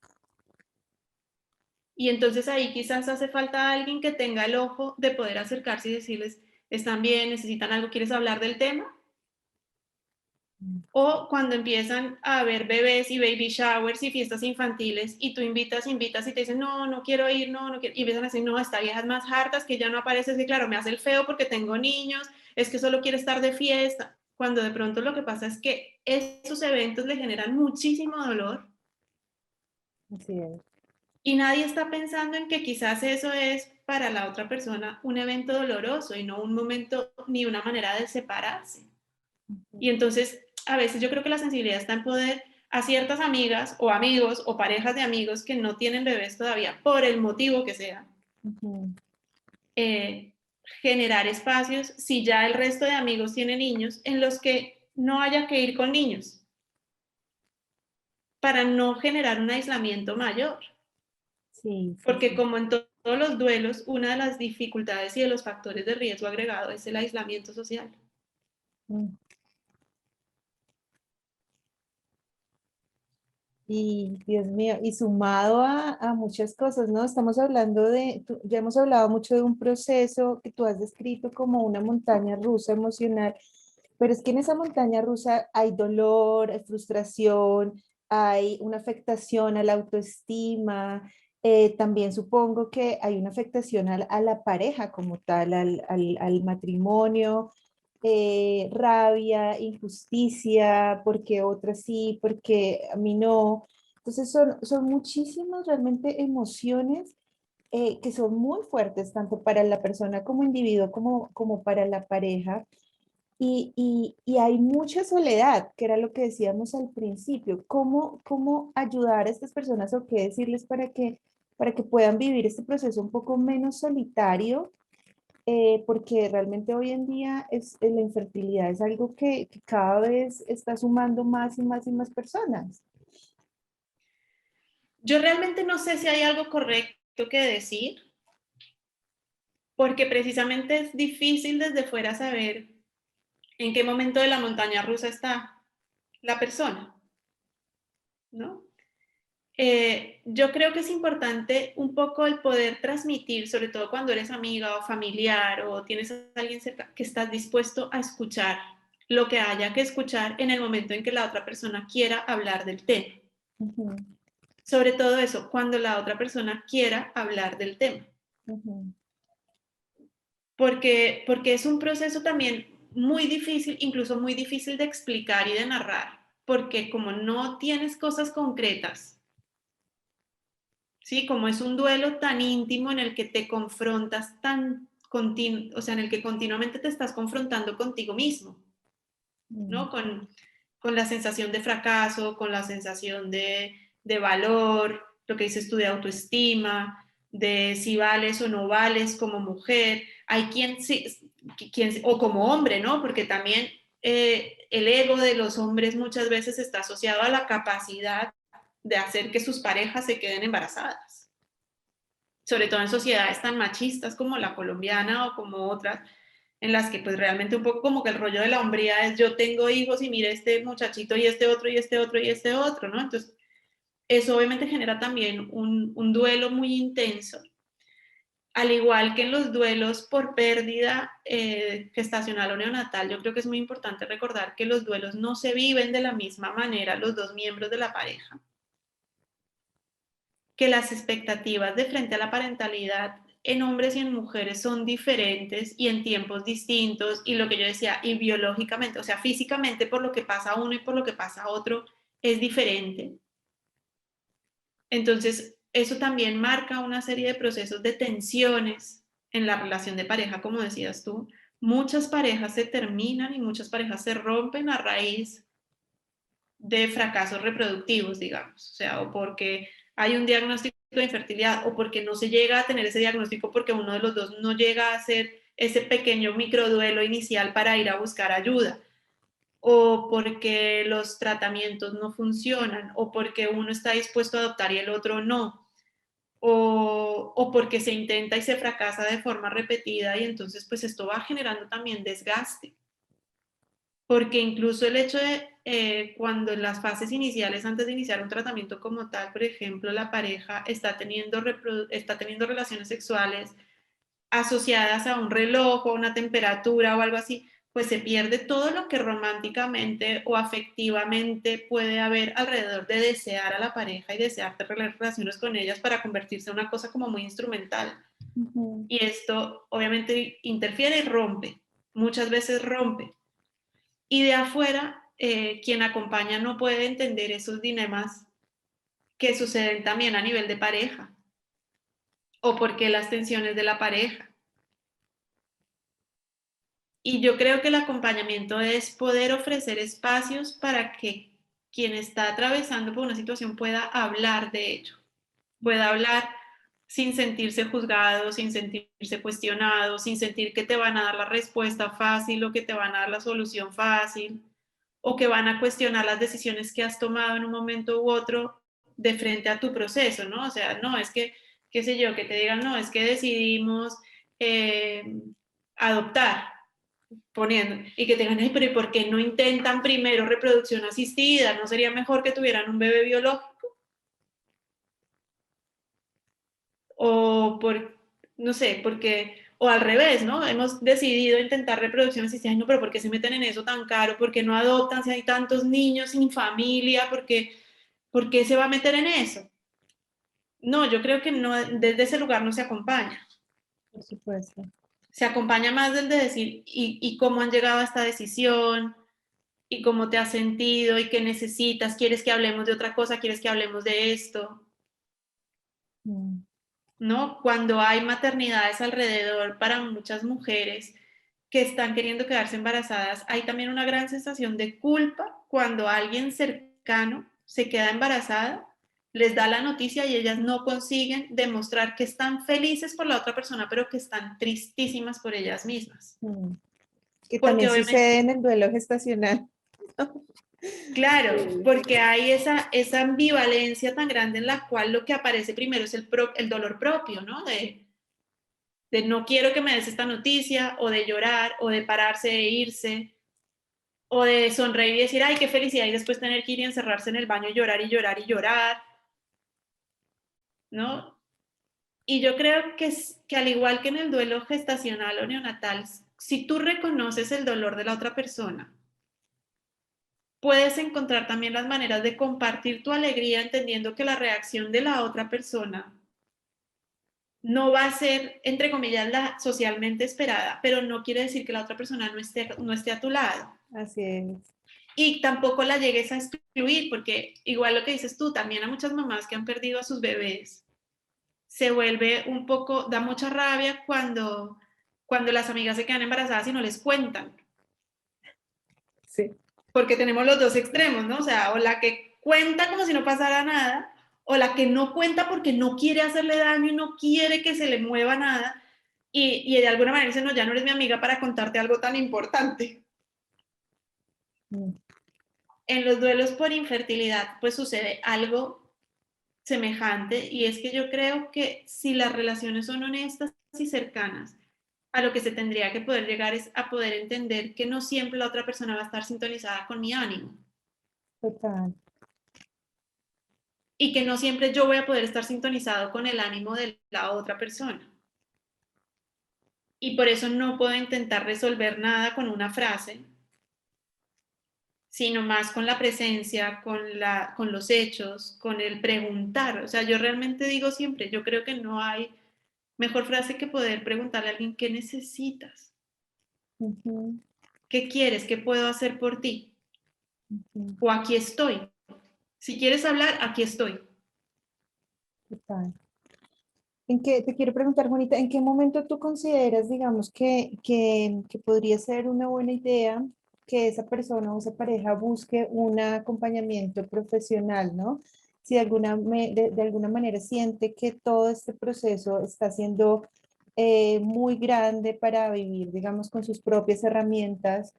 Y entonces ahí quizás hace falta alguien que tenga el ojo de poder acercarse y decirles, ¿están bien? ¿Necesitan algo? ¿Quieres hablar del tema? O cuando empiezan a haber bebés y baby showers y fiestas infantiles y tú invitas y te dicen, no, no quiero ir, no, no quiero, y empiezan a decir, no, esta vieja es más harta, es que ya no aparece, es que claro, me hace el feo porque tengo niños, es que solo quiere estar de fiesta, cuando de pronto lo que pasa es que esos eventos le generan muchísimo dolor Así es. y nadie está pensando en que quizás eso es para la otra persona un evento doloroso y no un momento ni una manera de separarse. Y entonces, a veces yo creo que la sensibilidad está en poder a ciertas amigas o amigos o parejas de amigos que no tienen bebés todavía, por el motivo que sea, eh, generar espacios, si ya el resto de amigos tiene niños, en los que no haya que ir con niños, para no generar un aislamiento mayor. Sí, sí, Porque sí. como en todos los duelos, una de las dificultades y de los factores de riesgo agregado es el aislamiento social. Mm. Y Dios mío, y sumado a muchas cosas, ¿no? Estamos hablando ya hemos hablado mucho de un proceso que tú has descrito como una montaña rusa emocional, pero es que en esa montaña rusa hay dolor, hay frustración, hay una afectación a la autoestima, también supongo que hay una afectación a la pareja como tal, al matrimonio, rabia, injusticia, porque otras sí, porque a mí no. Entonces son muchísimas realmente emociones que son muy fuertes, tanto para la persona como individuo como para la pareja. Y hay mucha soledad, que era lo que decíamos al principio. ¿Cómo ayudar a estas personas o qué decirles para que puedan vivir este proceso un poco menos solitario? Porque realmente hoy en día la infertilidad es algo que cada vez está sumando más y más y más personas. Yo realmente no sé si hay algo correcto que decir, porque precisamente es difícil desde fuera saber en qué momento de la montaña rusa está la persona, ¿no? Yo creo que es importante un poco el poder transmitir, sobre todo cuando eres amiga o familiar o tienes a alguien cerca, que estás dispuesto a escuchar lo que haya que escuchar en el momento en que la otra persona quiera hablar del tema. Ujú, Sobre todo eso, cuando la otra persona quiera hablar del tema. ujú. Porque es un proceso también muy difícil, incluso muy difícil de explicar y de narrar, porque como no tienes cosas concretas, ¿sí? Como es un duelo tan íntimo en el que te confrontas o sea, en el que continuamente te estás confrontando contigo mismo, Mm. ¿no? Con la sensación de fracaso, con la sensación de valor, lo que dices tú de autoestima, de si vales o no vales como mujer. Hay o como hombre, ¿no? Porque también el ego de los hombres muchas veces está asociado a la capacidad de hacer que sus parejas se queden embarazadas. Sobre todo en sociedades tan machistas como la colombiana o como otras, en las que pues realmente un poco como que el rollo de la hombría es yo tengo hijos y mire este muchachito y este otro y este otro y este otro, ¿no? Entonces, eso obviamente genera también un duelo muy intenso, al igual que en los duelos por pérdida gestacional o neonatal. Yo creo que es muy importante recordar que los duelos no se viven de la misma manera los dos miembros de la pareja, que las expectativas de frente a la parentalidad en hombres y en mujeres son diferentes y en tiempos distintos, y lo que yo decía, y biológicamente, o sea, físicamente por lo que pasa a uno y por lo que pasa a otro es diferente. Entonces, eso también marca una serie de procesos de tensiones en la relación de pareja, como decías tú. Muchas parejas se terminan y muchas parejas se rompen a raíz de fracasos reproductivos, digamos, o sea, o porque hay un diagnóstico de infertilidad o porque no se llega a tener ese diagnóstico porque uno de los dos no llega a hacer ese pequeño microduelo inicial para ir a buscar ayuda, o porque los tratamientos no funcionan, o porque uno está dispuesto a adoptar y el otro no, o porque se intenta y se fracasa de forma repetida, y entonces pues esto va generando también desgaste. Porque incluso el hecho de cuando en las fases iniciales, antes de iniciar un tratamiento como tal, por ejemplo, la pareja está teniendo relaciones sexuales asociadas a un reloj o una temperatura o algo así, pues se pierde todo lo que románticamente o afectivamente puede haber alrededor de desear a la pareja y desear tener relaciones con ellas para convertirse en una cosa como muy instrumental. Y esto obviamente interfiere y rompe, muchas veces rompe. Y de afuera, quien acompaña no puede entender esos dilemas que suceden también a nivel de pareja, o porque las tensiones de la pareja. Y yo creo que el acompañamiento es poder ofrecer espacios para que quien está atravesando por una situación pueda hablar de ello, pueda hablar sin sentirse juzgado, sin sentirse cuestionado, sin sentir que te van a dar la respuesta fácil o que te van a dar la solución fácil, o que van a cuestionar las decisiones que has tomado en un momento u otro de frente a tu proceso, ¿no? O sea, no, es que, qué sé yo, que te digan, no, es que decidimos eh, adoptar, poniendo, y que te digan, ay, pero ¿y por qué no intentan primero reproducción asistida? ¿No sería mejor que tuvieran un bebé biológico? O por, no sé, porque, o al revés, ¿no? Hemos decidido intentar reproducción asistida, ay, no, pero ¿por qué se meten en eso tan caro? ¿Por qué no adoptan si hay tantos niños sin familia? ¿Por qué se va a meter en eso? No, yo creo que no, desde ese lugar no se acompaña. Por supuesto. Se acompaña más del de decir, y cómo han llegado a esta decisión, y cómo te has sentido, y qué necesitas, quieres que hablemos de otra cosa, quieres que hablemos de esto. Mm. ¿No? Cuando hay maternidades alrededor para muchas mujeres que están queriendo quedarse embarazadas, hay también una gran sensación de culpa cuando alguien cercano se queda embarazada, les da la noticia y ellas no consiguen demostrar que están felices por la otra persona, pero que están tristísimas por ellas mismas. Mm. Que Porque también obviamente, sucede en el duelo gestacional. claro, Sí. porque hay esa ambivalencia tan grande en la cual lo que aparece primero es el dolor propio, ¿no? De no quiero que me des esta noticia, o de llorar, o de pararse e irse, o de sonreír y decir, ay, qué felicidad, y después tener que ir y encerrarse en el baño y llorar y llorar y llorar, ¿no? Y yo creo que al igual que en el duelo gestacional o neonatal, si tú reconoces el dolor de la otra persona, puedes encontrar también las maneras de compartir tu alegría entendiendo que la reacción de la otra persona no va a ser, entre comillas, la socialmente esperada, pero no quiere decir que la otra persona no esté a tu lado. Así es. Y tampoco la llegues a excluir, porque igual lo que dices tú, también a muchas mamás que han perdido a sus bebés, se vuelve un poco, da mucha rabia cuando las amigas se quedan embarazadas y no les cuentan, Sí. porque tenemos los dos extremos, ¿no? O sea, o la que cuenta como si no pasara nada, o la que no cuenta porque no quiere hacerle daño y no quiere que se le mueva nada, y de alguna manera dice, no, ya no eres mi amiga para contarte algo tan importante. mm, En los duelos por infertilidad, pues sucede algo semejante, y es que yo creo que si las relaciones son honestas y cercanas, a lo que se tendría que poder llegar es a poder entender que no siempre la otra persona va a estar sintonizada con mi ánimo, total. y que no siempre yo voy a poder estar sintonizado con el ánimo de la otra persona. Y por eso no puedo intentar resolver nada con una frase, sino más con la presencia, con los hechos, con el preguntar. O sea, yo realmente digo siempre, yo creo que no hay mejor frase que poder preguntarle a alguien qué necesitas, Ujú, qué quieres, qué puedo hacer por ti, ujú, o aquí estoy. Si quieres hablar, aquí estoy. total. Te quiero preguntar, Juanita, ¿en qué momento tú consideras, digamos, que podría ser una buena idea que esa persona o esa pareja busque un acompañamiento profesional, ¿no? Si de alguna manera siente que todo este proceso está siendo muy grande para vivir, digamos, con sus propias herramientas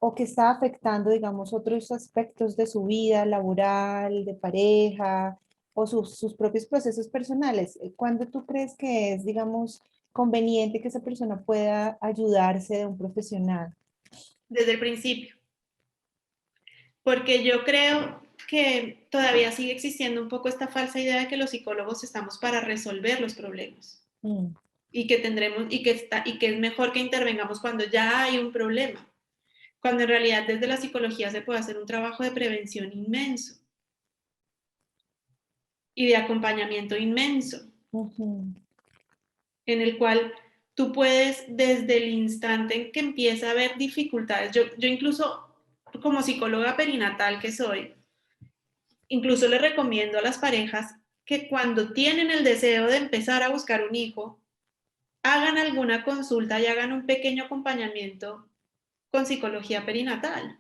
o que está afectando, digamos, otros aspectos de su vida laboral, de pareja o sus propios procesos personales. ¿Cuándo tú crees que es, digamos, conveniente que esa persona pueda ayudarse de un profesional? Desde el principio, porque yo creo que todavía sigue existiendo un poco esta falsa idea de que los psicólogos estamos para resolver los problemas, Mm, y que tendremos y que es mejor que intervengamos cuando ya hay un problema, cuando en realidad desde la psicología se puede hacer un trabajo de prevención inmenso y de acompañamiento inmenso, ujú, en el cual tú puedes, desde el instante en que empieza a haber dificultades, yo incluso como psicóloga perinatal que soy, incluso le recomiendo a las parejas que cuando tienen el deseo de empezar a buscar un hijo, hagan alguna consulta y hagan un pequeño acompañamiento con psicología perinatal,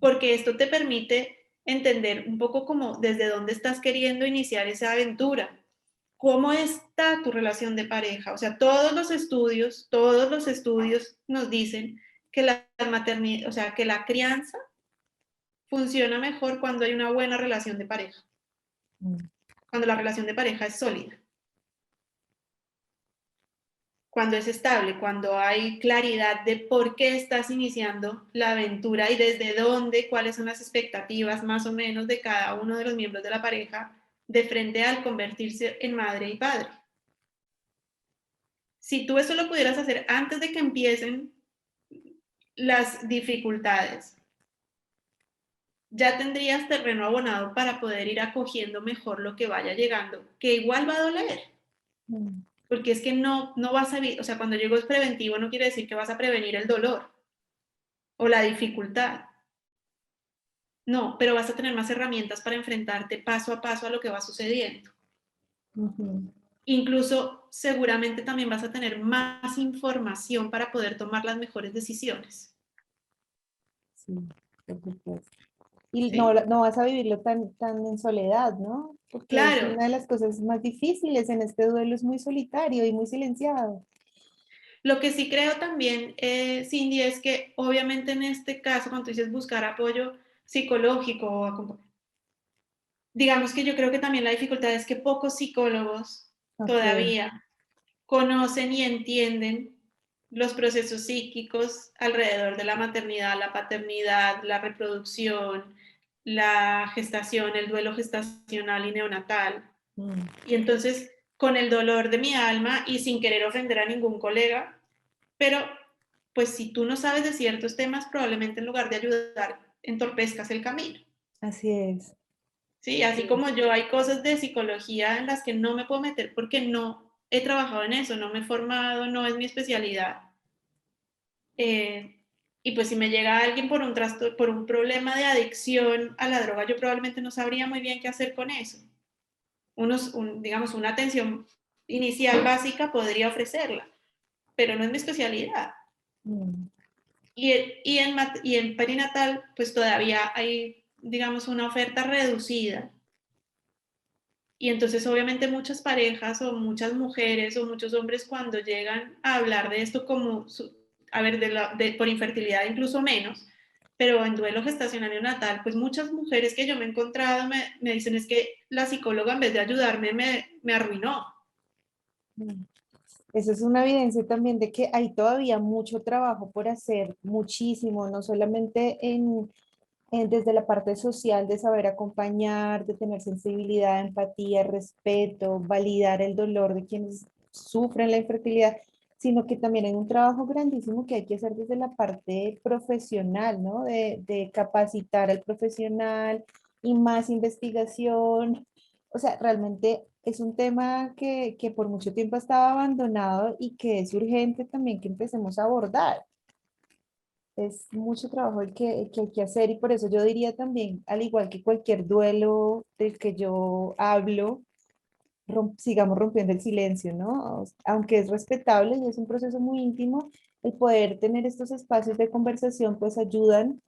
porque esto te permite entender un poco como desde dónde estás queriendo iniciar esa aventura, cómo está tu relación de pareja. O sea, todos los estudios nos dicen que la maternidad, o sea, que la crianza funciona mejor cuando hay una buena relación de pareja, mm. cuando la relación de pareja es sólida, cuando es estable, cuando hay claridad de por qué estás iniciando la aventura y desde dónde, cuáles son las expectativas más o menos de cada uno de los miembros de la pareja de frente al convertirse en madre y padre. Si tú eso lo pudieras hacer antes de que empiecen las dificultades, ya tendrías terreno abonado para poder ir acogiendo mejor lo que vaya llegando, que igual va a doler, Mm, porque es que no vas a, o sea, cuando llego es preventivo no quiere decir que vas a prevenir el dolor o la dificultad. No, pero vas a tener más herramientas para enfrentarte paso a paso a lo que va sucediendo. ujú. Incluso seguramente también vas a tener más información para poder tomar las mejores decisiones. Sí, por supuesto. Y no, ¿Sí? no vas a vivirlo tan en soledad, ¿no? Porque es Claro, una de las cosas más difíciles en este duelo, es muy solitario y muy silenciado. lo que sí creo también, Cindy, es que obviamente en este caso, cuando tú dices buscar apoyo psicológico, digamos que yo creo que también la dificultad es que pocos psicólogos Ok. todavía conocen y entienden los procesos psíquicos alrededor de la maternidad, la paternidad, la reproducción, la gestación, el duelo gestacional y neonatal. Mm, Y entonces, con el dolor de mi alma y sin querer ofender a ningún colega, pero pues si tú no sabes de ciertos temas, probablemente en lugar de ayudar, entorpezcas el camino. así es. Sí, así Sí. como yo hay cosas de psicología en las que no me puedo meter porque no he trabajado en eso, no me he formado, no es mi especialidad. Eh, y pues si me llega alguien por un problema de adicción a la droga, yo probablemente no sabría muy bien qué hacer con eso. Digamos, una atención inicial básica podría ofrecerla, pero no es mi especialidad. Mm, Y en perinatal, pues todavía hay, digamos, una oferta reducida Y entonces obviamente muchas parejas o muchas mujeres o muchos hombres cuando llegan a hablar de esto como, a ver, por infertilidad incluso menos, pero en duelo gestacional natal, pues muchas mujeres que yo me he encontrado me dicen es que la psicóloga en vez de ayudarme me arruinó. Esa es una evidencia también de que hay todavía mucho trabajo por hacer, muchísimo, no solamente desde la parte social de saber acompañar, de tener sensibilidad, empatía, respeto, validar el dolor de quienes sufren la infertilidad, sino que también hay un trabajo grandísimo que hay que hacer desde la parte profesional, ¿no? De capacitar al profesional y más investigación. O sea, realmente es un tema que por mucho tiempo estaba abandonado y que es urgente también que empecemos a abordar. Es mucho trabajo el que hay que hacer y por eso yo diría también, al igual que cualquier duelo del que yo hablo, sigamos rompiendo el silencio, ¿no? Aunque es respetable y es un proceso muy íntimo, el poder tener estos espacios de conversación pues ayudan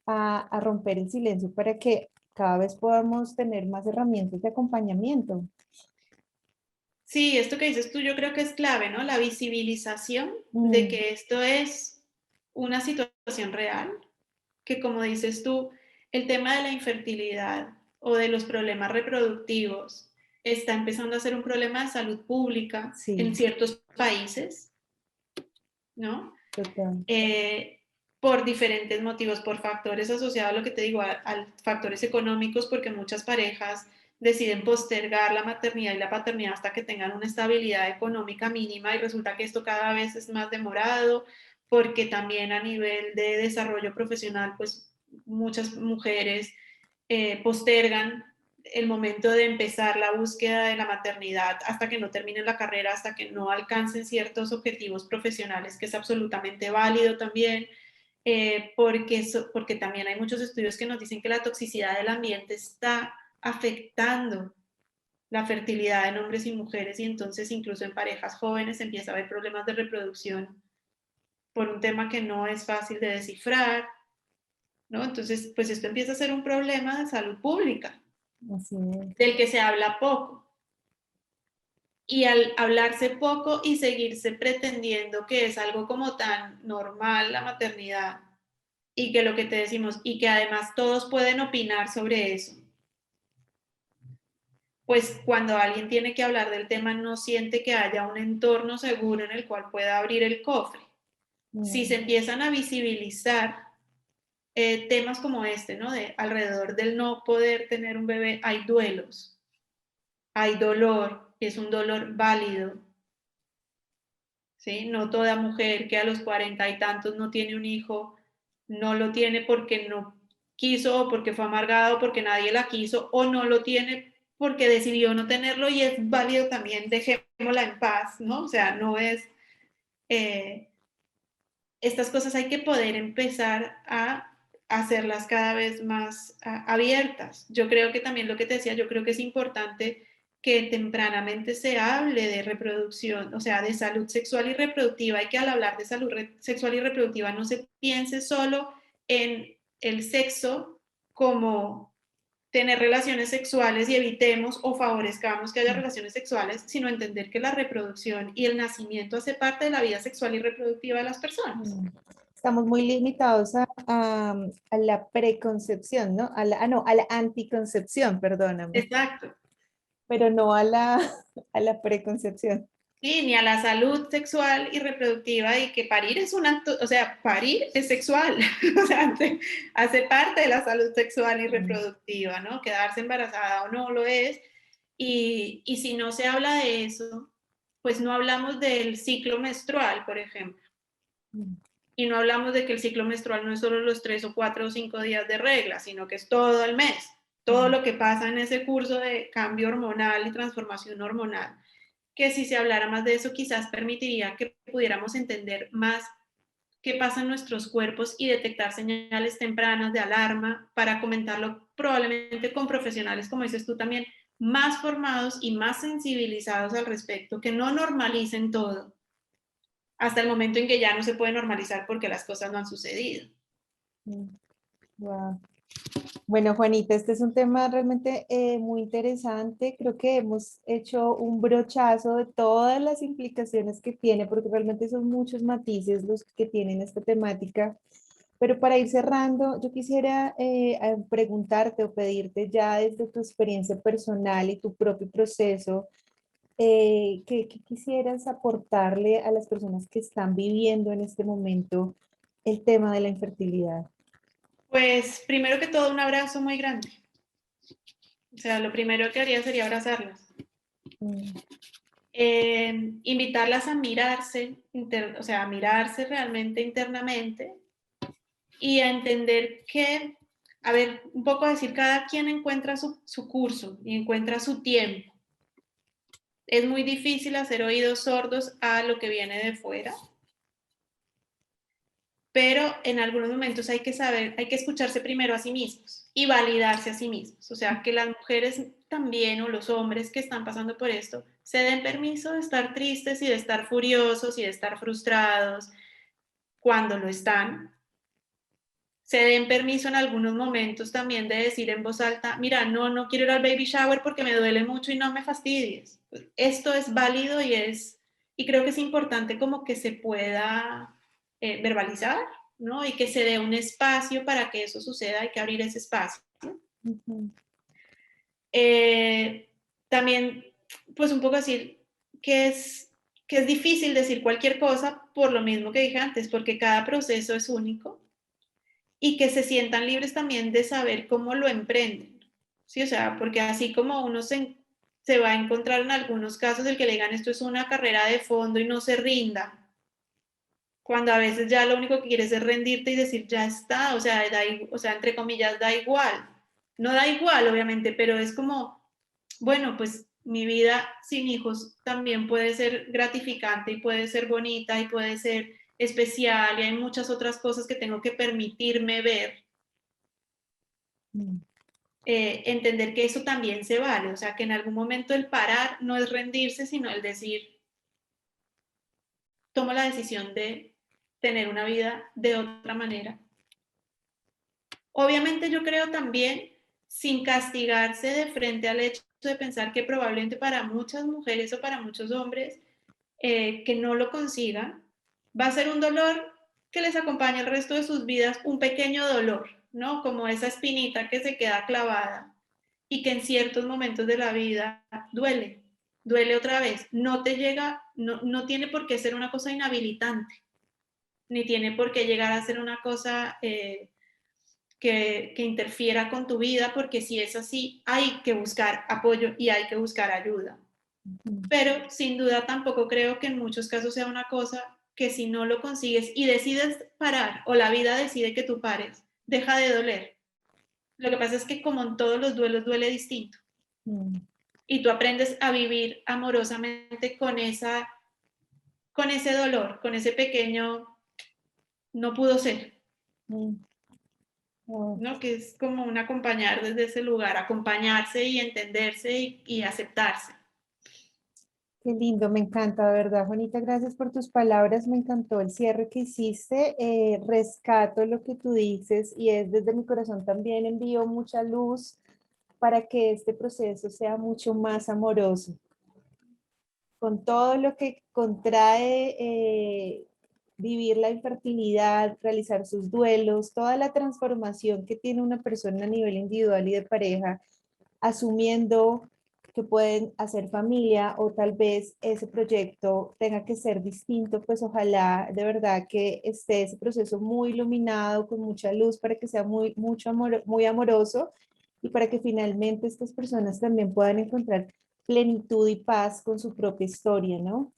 a romper el silencio para que cada vez podamos tener más herramientas de acompañamiento. Sí, esto que dices tú yo creo que es clave, ¿no? La visibilización de Mm, que esto es una situación real, que como dices tú, el tema de la infertilidad o de los problemas reproductivos está empezando a ser un problema de salud pública en sí, ciertos países, ¿no? total. Por diferentes motivos, por factores asociados a lo que te digo, a factores económicos, porque muchas parejas deciden postergar la maternidad y la paternidad hasta que tengan una estabilidad económica mínima y resulta que esto cada vez es más demorado, porque también a nivel de desarrollo profesional, pues muchas mujeres postergan el momento de empezar la búsqueda de la maternidad hasta que no terminen la carrera, hasta que no alcancen ciertos objetivos profesionales, que es absolutamente válido también, porque también hay muchos estudios que nos dicen que la toxicidad del ambiente está afectando la fertilidad en hombres y mujeres y entonces incluso en parejas jóvenes empieza a haber problemas de reproducción por un tema que no es fácil de descifrar, ¿no? Entonces, pues esto empieza a ser un problema de salud pública Así es. del que se habla poco. Y al hablarse poco y seguirse pretendiendo que es algo como tan normal la maternidad y que lo que te decimos y que además todos pueden opinar sobre eso, pues cuando alguien tiene que hablar del tema no siente que haya un entorno seguro en el cual pueda abrir el cofre. Si se Mm, empiezan a visibilizar temas como este, ¿no? De alrededor del no poder tener un bebé, hay duelos, hay dolor, es un dolor válido, ¿sí? No toda mujer que a los 40 y tantos no tiene un hijo, no lo tiene porque no quiso o porque fue amargado, porque nadie la quiso, o no lo tiene porque decidió no tenerlo y es válido también, dejémosla en paz, ¿no? O sea, no es, eh, estas cosas hay que poder empezar a hacerlas cada vez más abiertas. Yo creo que también lo que te decía, yo creo que es importante que tempranamente se hable de reproducción, o sea, de salud sexual y reproductiva, y que al hablar de salud sexual y reproductiva no se piense solo en el sexo como tener relaciones sexuales y evitemos o favorezcamos que haya mm, relaciones sexuales, sino entender que la reproducción y el nacimiento hace parte de la vida sexual y reproductiva de las personas. mm. Estamos muy limitados a la preconcepción, ¿no? No, a la anticoncepción, perdóname, Exacto. pero no a la preconcepción. Sí, ni a la salud sexual y reproductiva y que parir es un acto, o sea, parir es sexual, o sea, hace parte de la salud sexual y Mm, reproductiva, ¿no? Quedarse embarazada o no lo es. Y si no se habla de eso, pues no hablamos del ciclo menstrual, por ejemplo. mm, Y no hablamos de que el ciclo menstrual no es solo los 3 o 4 o 5 días de regla, sino que es todo el mes, todo mm, lo que pasa en ese curso de cambio hormonal y transformación hormonal, que si se hablara más de eso quizás permitiría que pudiéramos entender más qué pasa en nuestros cuerpos y detectar señales tempranas de alarma para comentarlo probablemente con profesionales, como dices tú también, más formados y más sensibilizados al respecto, que no normalicen todo hasta el momento en que ya no se puede normalizar porque las cosas no han sucedido. mm. Wow. Bueno, Juanita, este es un tema realmente muy interesante. Creo que hemos hecho un brochazo de todas las implicaciones que tiene, porque realmente son muchos matices los que tienen esta temática. Pero para ir cerrando, yo quisiera preguntarte o pedirte ya desde tu experiencia personal y tu propio proceso, ¿qué quisieras aportarle a las personas que están viviendo en este momento el tema de la infertilidad? Pues primero que todo un abrazo muy grande. O sea, lo primero que haría sería abrazarlas. Mm, Invitarlas a mirarse, o sea, a mirarse realmente internamente y a entender que, a ver, un poco decir, cada quien encuentra su curso y encuentra su tiempo. Es muy difícil hacer oídos sordos a lo que viene de fuera, pero en algunos momentos hay que saber, hay que escucharse primero a sí mismos y validarse a sí mismos. O sea, que las mujeres también o los hombres que están pasando por esto se den permiso de estar tristes y de estar furiosos y de estar frustrados cuando lo están. Se den permiso en algunos momentos también de decir en voz alta, mira, no quiero ir al baby shower porque me duele mucho y no me fastidies. Esto es válido y creo que es importante como que se pueda verbalizar, ¿no? Y que se dé un espacio para que eso suceda, hay que abrir ese espacio. ujú, Eh, también, pues un poco decir que que es difícil decir cualquier cosa por lo mismo que dije antes, porque cada proceso es único y que se sientan libres también de saber cómo lo emprenden. Sí, o sea, porque así como uno se va a encontrar en algunos casos el que le digan esto es una carrera de fondo y no se rinda, cuando a veces ya lo único que quieres es rendirte y decir ya está, o sea, o sea, entre comillas, da igual. No da igual, obviamente, pero es como, bueno, pues mi vida sin hijos también puede ser gratificante y puede ser bonita y puede ser especial y hay muchas otras cosas que tengo que permitirme ver, mm, entender que eso también se vale, o sea, que en algún momento el parar no es rendirse, sino el decir, tomo la decisión de tener una vida de otra manera. Obviamente yo creo también, sin castigarse de frente al hecho de pensar que probablemente para muchas mujeres o para muchos hombres que no lo consigan, va a ser un dolor que les acompaña el resto de sus vidas, un pequeño dolor, ¿no? Como esa espinita que se queda clavada y que en ciertos momentos de la vida duele, duele otra vez, no te llega, no tiene por qué ser una cosa inhabilitante, ni tiene por qué llegar a ser una cosa que interfiera con tu vida, porque si es así, hay que buscar apoyo y hay que buscar ayuda. ujú, Pero sin duda tampoco creo que en muchos casos sea una cosa que si no lo consigues y decides parar o la vida decide que tú pares, deja de doler. Lo que pasa es que como en todos los duelos duele distinto mm, y tú aprendes a vivir amorosamente con ese dolor, con ese pequeño no pudo ser, mm. Oh, ¿no? Que es como un acompañar desde ese lugar, acompañarse y entenderse y aceptarse. qué lindo, me encanta, de verdad, Juanita, gracias por tus palabras, me encantó el cierre que hiciste, rescato lo que tú dices y es desde mi corazón también envío mucha luz para que este proceso sea mucho más amoroso, con todo lo que contrae vivir la infertilidad, realizar sus duelos, toda la transformación que tiene una persona a nivel individual y de pareja, asumiendo que pueden hacer familia o tal vez ese proyecto tenga que ser distinto, pues ojalá de verdad que esté ese proceso muy iluminado, con mucha luz, para que sea muy amoroso y para que finalmente estas personas también puedan encontrar plenitud y paz con su propia historia, ¿no?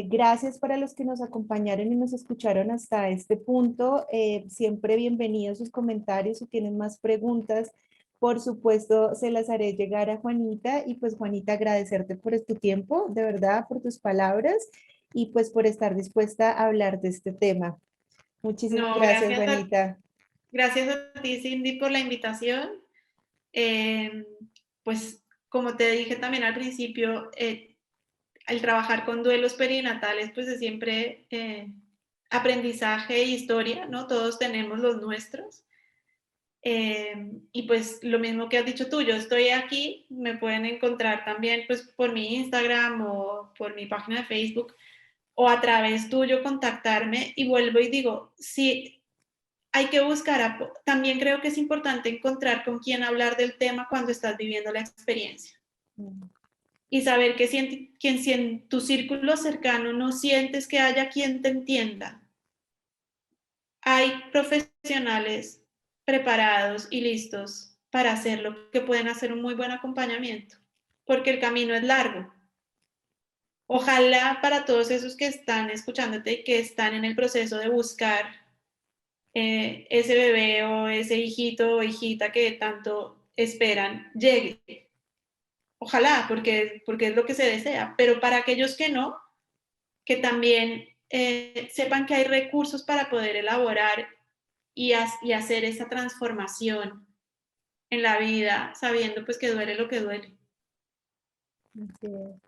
Gracias para los que nos acompañaron y nos escucharon hasta este punto. Siempre bienvenidos sus comentarios. Si tienen más preguntas, por supuesto, se las haré llegar a Juanita. Y pues, Juanita, agradecerte por tu tiempo, de verdad, por tus palabras y pues por estar dispuesta a hablar de este tema. Muchísimas No, gracias, Juanita. gracias a ti, Cindy, por la invitación. Eh, pues como te dije también al principio, el trabajar con duelos perinatales, pues es siempre aprendizaje e historia, ¿no? Todos tenemos los nuestros. Y pues lo mismo que has dicho tú, yo estoy aquí, me pueden encontrar también pues por mi Instagram o por mi página de Facebook o a través tuyo contactarme y vuelvo y digo, sí, hay que buscar, también creo que es importante encontrar con quién hablar del tema cuando estás viviendo la experiencia Mm. y saber que si en tu círculo cercano no sientes que haya quien te entienda, hay profesionales preparados y listos para hacerlo, que pueden hacer un muy buen acompañamiento, porque el camino es largo. Ojalá para todos esos que están escuchándote y que están en el proceso de buscar ese bebé o ese hijito o hijita que tanto esperan, llegue. Ojalá, porque es lo que se desea, pero para aquellos que no, que también sepan que hay recursos para poder elaborar y hacer esa transformación en la vida, sabiendo pues que duele lo que duele. Así es.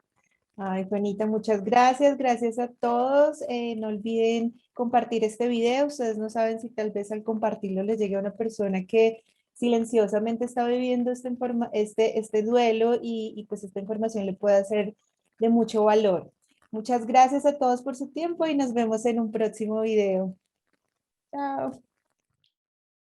Ay, Juanita, muchas gracias. Gracias a todos. No olviden compartir este video. Ustedes no saben si tal vez al compartirlo les llegue a una persona que silenciosamente está viviendo este duelo y pues esta información le puede ser de mucho valor. Muchas gracias a todos por su tiempo y nos vemos en un próximo video. Chao.